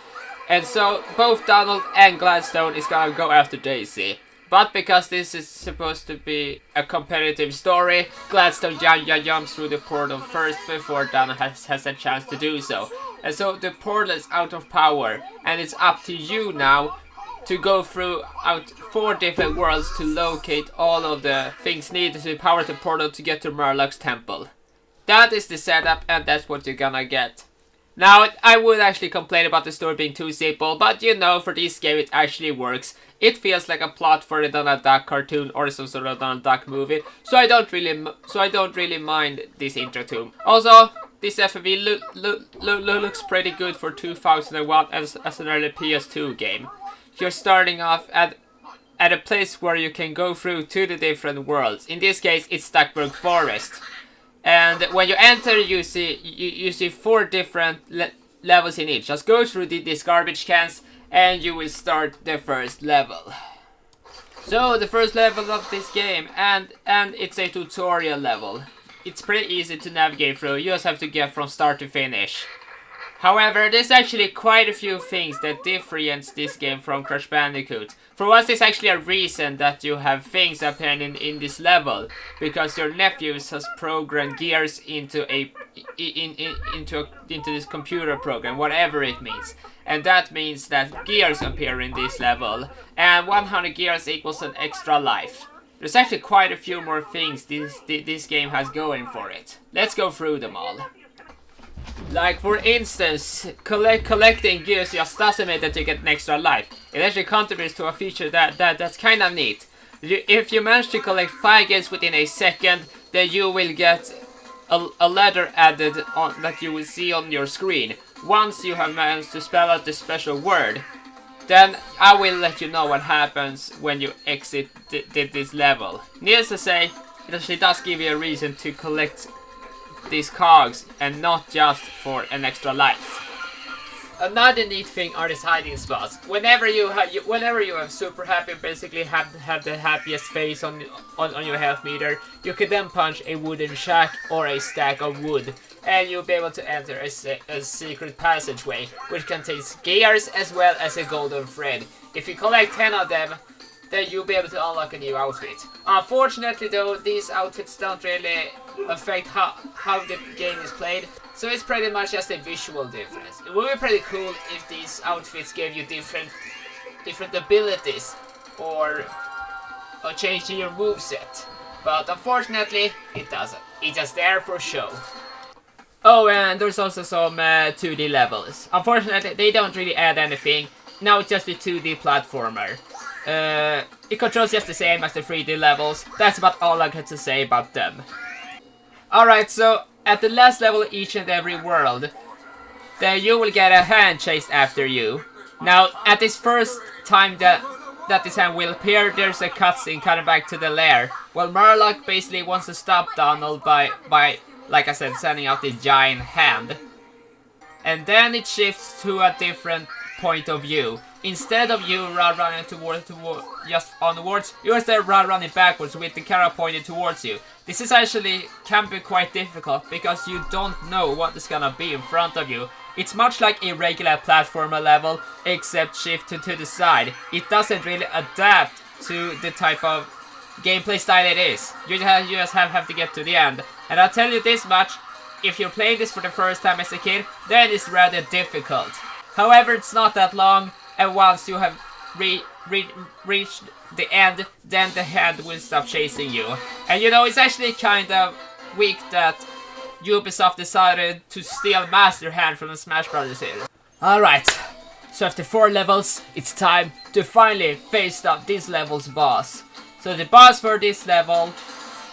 And so both Donald and Gladstone is gonna go after Daisy. But because this is supposed to be a competitive story, Gladstone jumps through the portal first before Donald has a chance to do so. And so the portal is out of power, and it's up to you now to go through 4 different worlds to locate all of the things needed to power the portal to get to Murloc's temple. That is the setup, and that's what you're gonna get. Now, I would actually complain about the story being too simple, but you know, for this game it actually works. It feels like a plot for a Donald Duck cartoon or some sort of Donald Duck movie, so I don't really mind this intro tune. Also, this FMV looks pretty good for 2001 as an early PS2 game. You're starting off at a place where you can go through to the different worlds. In this case, it's Duckburg Forest. And when you enter, you see 4 different levels in each. Just go through these garbage cans and you will start the first level. So the first level of this game, and it's a tutorial level. It's pretty easy to navigate through. You just have to get from start to finish. However, there's actually quite a few things that differentiate this game from Crash Bandicoot. For once, there's actually a reason that you have things appearing in this level, because your nephews has programmed gears into this computer program, whatever it means. And that means that gears appear in this level, and 100 gears equals an extra life. There's actually quite a few more things this game has going for it. Let's go through them all. Like for instance, collecting gears just doesn't mean that you get an extra life. It actually contributes to a feature that's kind of neat. If you manage to collect 5 gears within a second, then you will get a letter added on that you will see on your screen. Once you have managed to spell out the special word, then I will let you know what happens when you exit this level. Needless to say, it actually does give you a reason to collect these cogs and not just for an extra life. Another neat thing are these hiding spots. Whenever you have super happy, basically have the happiest face on your health meter, you can then punch a wooden shack or a stack of wood, and you'll be able to enter a secret passageway, which contains gears as well as a golden thread. If you collect 10 of them, then you'll be able to unlock a new outfit. Unfortunately though, these outfits don't really affect how the game is played, so it's pretty much just a visual difference. It would be pretty cool if these outfits gave you different abilities or change your moveset, but unfortunately it doesn't. It's just there for show. Oh, and there's also some 2D levels. Unfortunately, they don't really add anything. Now it's just a 2D platformer. It controls just the same as the 3D levels. That's about all I got to say about them. Alright, so at the last level of each and every world, then you will get a hand chased after you. Now, at this first time that that this hand will appear, there's a cutscene cutting back to the lair. Well, Murloc basically wants to stop Donald by like I said, sending out this giant hand. And then it shifts to a different point of view. Instead of you running just onwards, you instead running backwards with the camera pointed towards you. This is actually can be quite difficult because you don't know what is gonna be in front of you. It's much like a regular platformer level, except shifted to the side. It doesn't really adapt to the type of gameplay style it is. You just have to get to the end. And I'll tell you this much, if you're playing this for the first time as a kid, then it's rather difficult. However, it's not that long, and once you have reached the end, then the hand will stop chasing you. And you know, it's actually kind of weak that Ubisoft decided to steal Master Hand from the Smash Bros. Series. Alright, so after 4 levels, it's time to finally face up this level's boss. So the boss for this level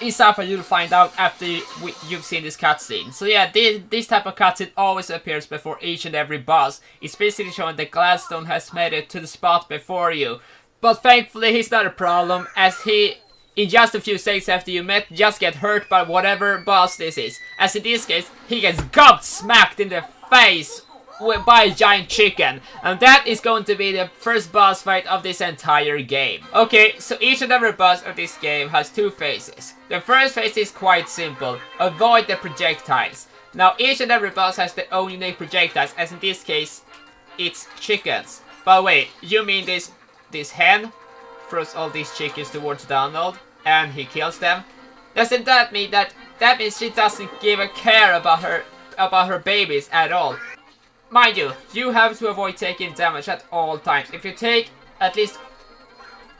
is something you'll find out after you've seen this cutscene. So yeah, this type of cutscene always appears before each and every boss. It's basically showing that Gladstone has made it to the spot before you. But thankfully he's not a problem, as he, in just a few seconds after you met, just get hurt by whatever boss this is. As in this case, he gets smacked in the face by a giant chicken, and that is going to be the first boss fight of this entire game. Okay, so each and every boss of this game has 2 phases. The first phase is quite simple: avoid the projectiles. Now each and every boss has their own unique projectiles, as in this case it's chickens. But wait, you mean this hen throws all these chickens towards Donald and he kills them? Doesn't that mean that means she doesn't give a care about her babies at all? Mind you, you have to avoid taking damage at all times. If you take at least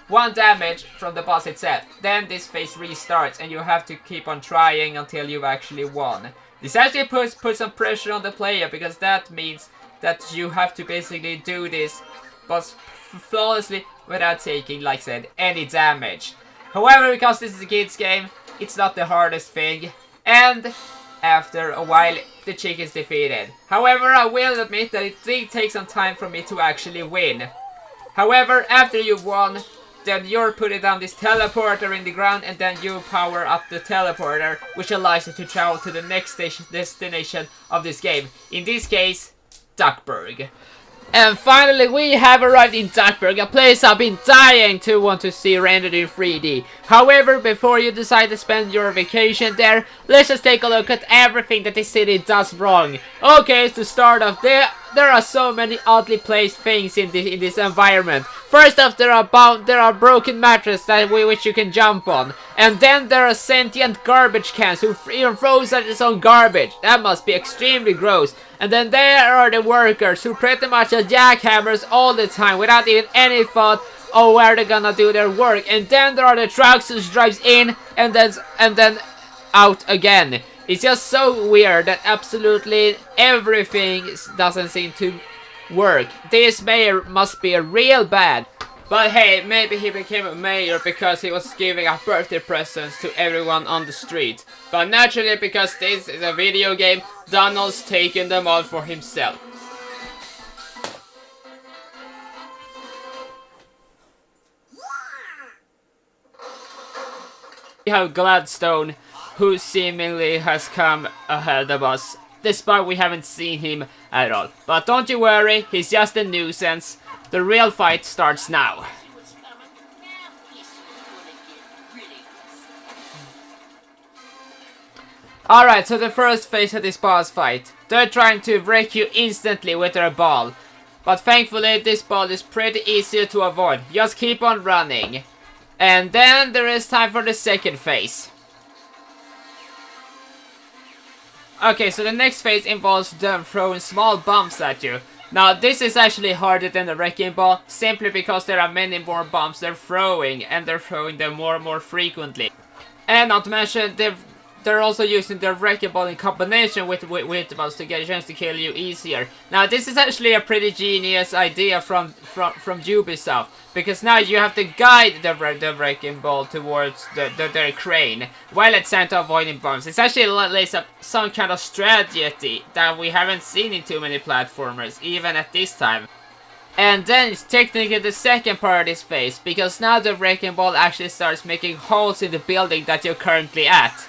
1 damage from the boss itself, then this phase restarts and you have to keep on trying until you've actually won. This actually puts some pressure on the player, because that means that you have to basically do this boss flawlessly without taking, like I said, any damage. However, because this is a kids game, it's not the hardest thing, and after a while the chick is defeated. However, I will admit that it did take some time for me to actually win. However, after you've won, then you're putting down this teleporter in the ground, and then you power up the teleporter, which allows you to travel to the next destination of this game. In this case, Duckburg. And finally, we have arrived in Duckburg, a place I've been dying to want to see rendered in 3D. However, before you decide to spend your vacation there, let's just take a look at everything that this city does wrong. Okay, to start off, there are so many oddly placed things in this environment. First off, there are broken mattresses which you can jump on. And then there are sentient garbage cans who even throws at its own garbage. That must be extremely gross. And then there are the workers who pretty much are jackhammers all the time without even any thought of where they're gonna do their work. And then there are the trucks who drives in and then out again. It's just so weird that absolutely everything doesn't seem to work. This mayor must be a real bad. But hey, maybe he became a mayor because he was giving out birthday presents to everyone on the street. But naturally, because this is a video game, Donald's taking them all for himself. We have Gladstone, who seemingly has come ahead of us, despite we haven't seen him at all. But don't you worry, he's just a nuisance. The real fight starts now. Alright, so the first phase of this boss fight. They're trying to wreck you instantly with their ball. But thankfully this ball is pretty easy to avoid. Just keep on running. And then there is time for the second phase. Okay, so the next phase involves them throwing small bombs at you. Now this is actually harder than the wrecking ball, simply because there are many more bombs they're throwing, and they're throwing them more and more frequently. And not to mention, they're also using their wrecking ball in combination with bombs to get a chance to kill you easier. Now this is actually a pretty genius idea from Ubisoft, because now you have to guide the wrecking ball towards their crane, while at the same time avoiding bombs. It's actually lays up some kind of strategy that we haven't seen in too many platformers, even at this time. And then it's technically the second part of this phase, because now the wrecking ball actually starts making holes in the building that you're currently at.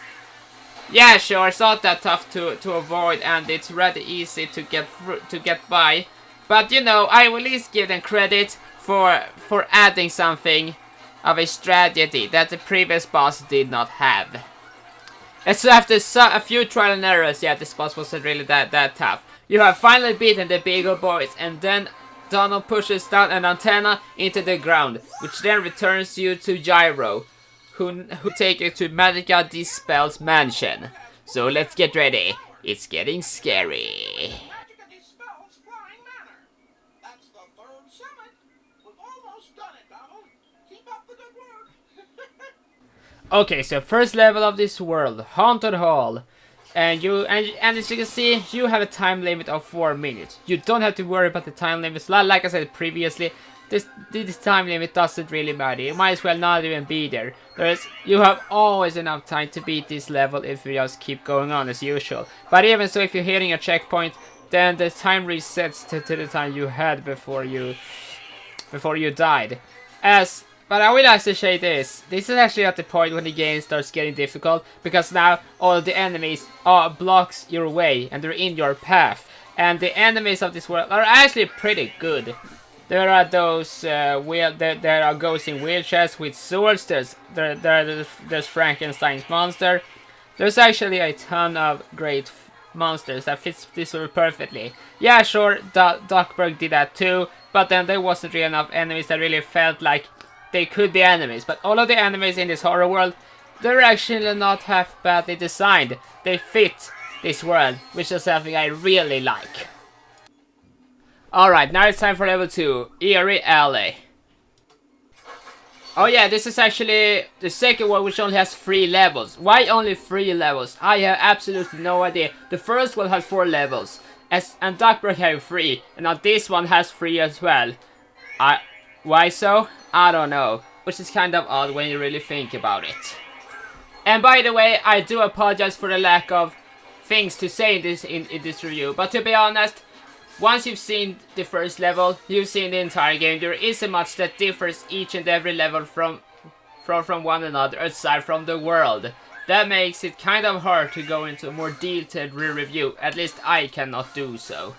Yeah, sure, it's not that tough to avoid, and it's rather easy to get by. But you know, I will at least give them credit for adding something of a strategy that the previous boss did not have. And so after a few trial and errors, yeah, this boss wasn't really that tough. You have finally beaten the bigger boys, and then Donald pushes down an antenna into the ground, which then returns you to Gyro, who take you to Magica Dispel's mansion. So let's get ready. It's getting scary. Magica dispels flying manner. That's the third summit. We've almost done it, Donald. Keep up the good work. Okay, so first level of this world, Haunted Hall. And as you can see, you have a time limit of 4 minutes. You don't have to worry about the time limits. Like I said previously, this time limit doesn't really matter. You might as well not even be there. You have always enough time to beat this level if you just keep going on as usual. But even so, if you're hitting a checkpoint, then the time resets to the time you had before you died. But I will actually say this is actually at the point when the game starts getting difficult, because now all the enemies blocks your way and they're in your path. And the enemies of this world are actually pretty good. There are those there are ghosts in wheelchairs with swords, there's Frankenstein's monster. There's actually a ton of great monsters that fits this world perfectly. Yeah, sure, Duckburg did that too, but then there wasn't really enough enemies that really felt like they could be enemies. But all of the enemies in this horror world, they're actually not half badly designed. They fit this world, which is something I really like. Alright, now it's time for level 2, Eerie Alley. Oh yeah, this is actually the second one, which only has 3 levels. Why only 3 levels? I have absolutely no idea. The first one has 4 levels, and Duckburg has 3, and now this one has 3 as well. Why so? I don't know, which is kind of odd when you really think about it. And by the way, I do apologize for the lack of things to say in this review, but to be honest, once you've seen the first level, you've seen the entire game. There isn't much that differs each and every level from one another, aside from the world. That makes it kind of hard to go into a more detailed review. At least I cannot do so.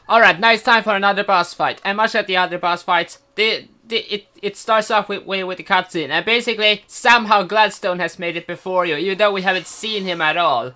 Alright, now it's time for another boss fight. And much like the other boss fights, it starts off with the cutscene. And basically, somehow Gladstone has made it before you, even though we haven't seen him at all.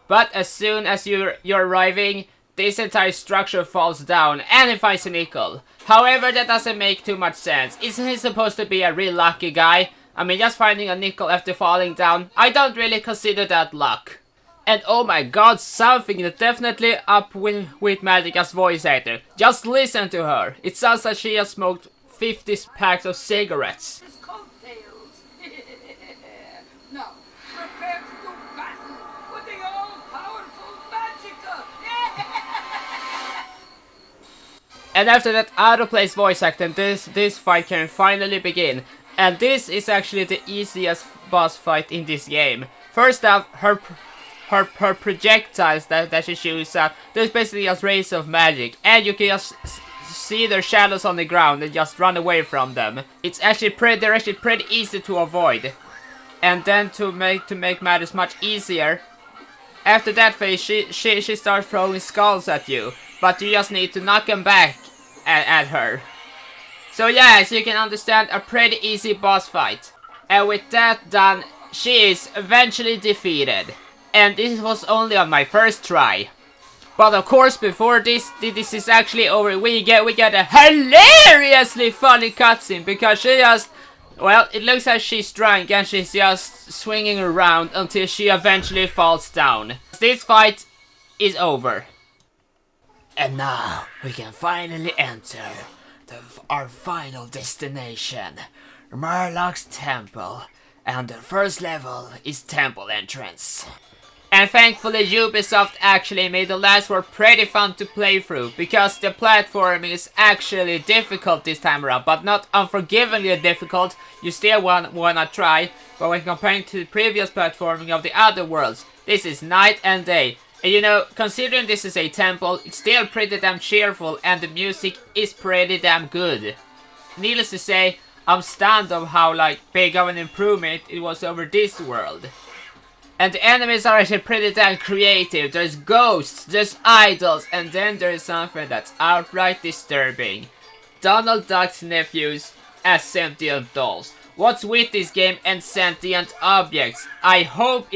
But as soon as you're arriving, this entire structure falls down, and it finds a nickel. However, that doesn't make too much sense. Isn't he supposed to be a real lucky guy? I mean, just finding a nickel after falling down, I don't really consider that luck. And oh my god, something is definitely up with Magica's voice actor. Just listen to her. It sounds like she has smoked 50 packs of cigarettes. Coattails. Now, prepare to do battle with the all-powerful Magica. And after that out-of-place voice acting, this fight can finally begin. And this is actually the easiest boss fight in this game. First off, her projectiles that she shoots out, there's basically just rays of magic, and you can just see their shadows on the ground and just run away from them. They're actually pretty easy to avoid. And then to make matters much easier, after that phase she starts throwing skulls at you, but you just need to knock them back at her. So yeah, as you can understand, a pretty easy boss fight. And with that done, she is eventually defeated. And this was only on my first try. But of course, before this is actually over, we get a hilariously funny cutscene, because she just, well, it looks like she's drunk and she's just swinging around until she eventually falls down. This fight is over. And now we can finally enter our final destination, Murloc's Temple. And the first level is Temple Entrance. And thankfully Ubisoft actually made the last one pretty fun to play through, because the platforming is actually difficult this time around, but not unforgivingly difficult. You still wanna try, but when comparing to the previous platforming of the other worlds, this is night and day. And you know, considering this is a temple, it's still pretty damn cheerful and the music is pretty damn good. Needless to say, I'm stunned of how like big of an improvement it was over this world. And the enemies are actually pretty damn creative. There's ghosts, there's idols, and then there's something that's outright disturbing. Donald Duck's nephews as sentient dolls. What's with this game and sentient objects? I hope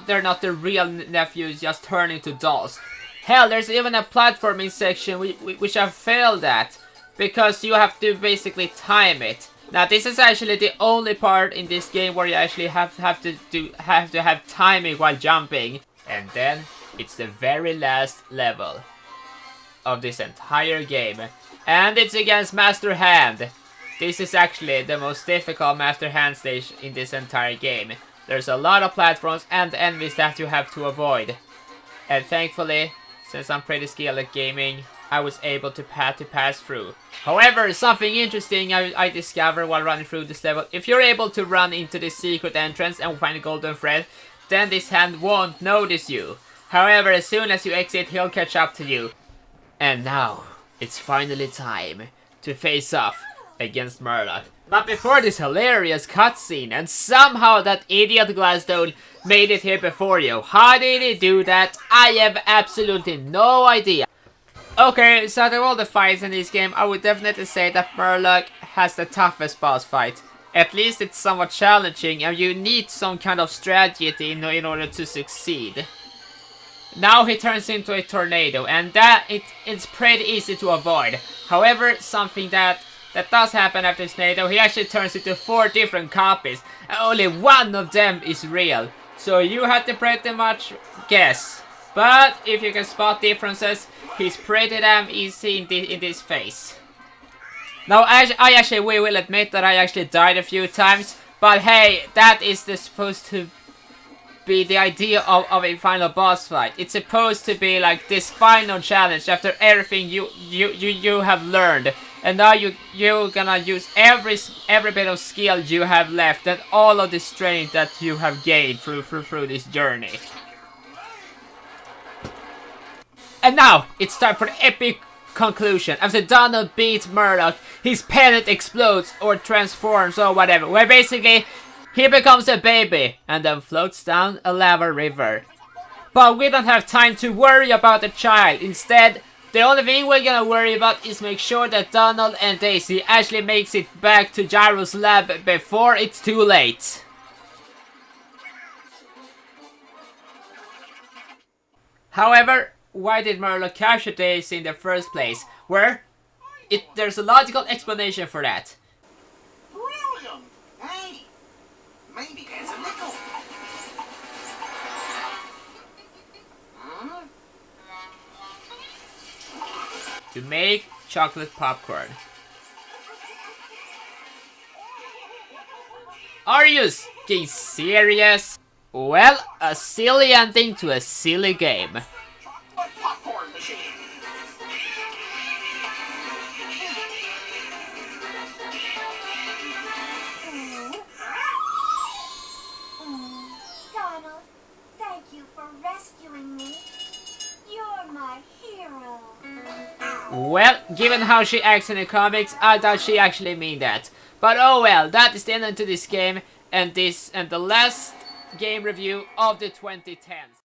they're not the real nephews just turning into dolls. Hell, there's even a platforming section which I failed at. Because you have to basically time it. Now this is actually the only part in this game where you actually have to have timing while jumping. And then it's the very last level of this entire game. And it's against Master Hand. This is actually the most difficult Master Hand stage in this entire game. There's a lot of platforms and enemies that you have to avoid. And thankfully, since I'm pretty skilled at gaming, I was able to pass through. However, something interesting I discovered while running through this level. If you're able to run into this secret entrance and find a golden thread, then this hand won't notice you. However, as soon as you exit, he'll catch up to you. And now, it's finally time to face off against Murloc. But before this hilarious cutscene, and somehow that idiot Gladstone made it here before you. How did he do that? I have absolutely no idea. Okay, so out of all the fights in this game, I would definitely say that Murloc has the toughest boss fight. At least it's somewhat challenging and you need some kind of strategy in order to succeed. Now he turns into a tornado and it's pretty easy to avoid. However, something that does happen after this tornado, he actually turns into 4 different copies and only one of them is real. So you have to pretty much guess. But if you can spot differences, he's pretty damn easy in this phase. Now I actually will admit that I actually died a few times, but hey, that is supposed to be the idea of a final boss fight. It's supposed to be like this final challenge after everything you have learned, and now you're gonna use every bit of skill you have left and all of the strength that you have gained through this journey. And now, it's time for the epic conclusion. After Donald beats Murloc, his planet explodes or transforms or whatever. Where basically, he becomes a baby and then floats down a lava river. But we don't have time to worry about the child. Instead, the only thing we're gonna worry about is make sure that Donald and Daisy actually makes it back to Gyro's lab before it's too late. However, why did Murloc capture Daisy in the first place? There's a logical explanation for that. Brilliant! Hey, maybe there's a nickel. Huh? To make chocolate popcorn. Are you serious? Well, a silly ending to a silly game. Chocolate popcorn machine. Donald, thank you for rescuing me. You're my hero. Well, given how she acts in the comics, I doubt she actually mean that. But oh well, that is the end to this game and the last game review of the 2010s.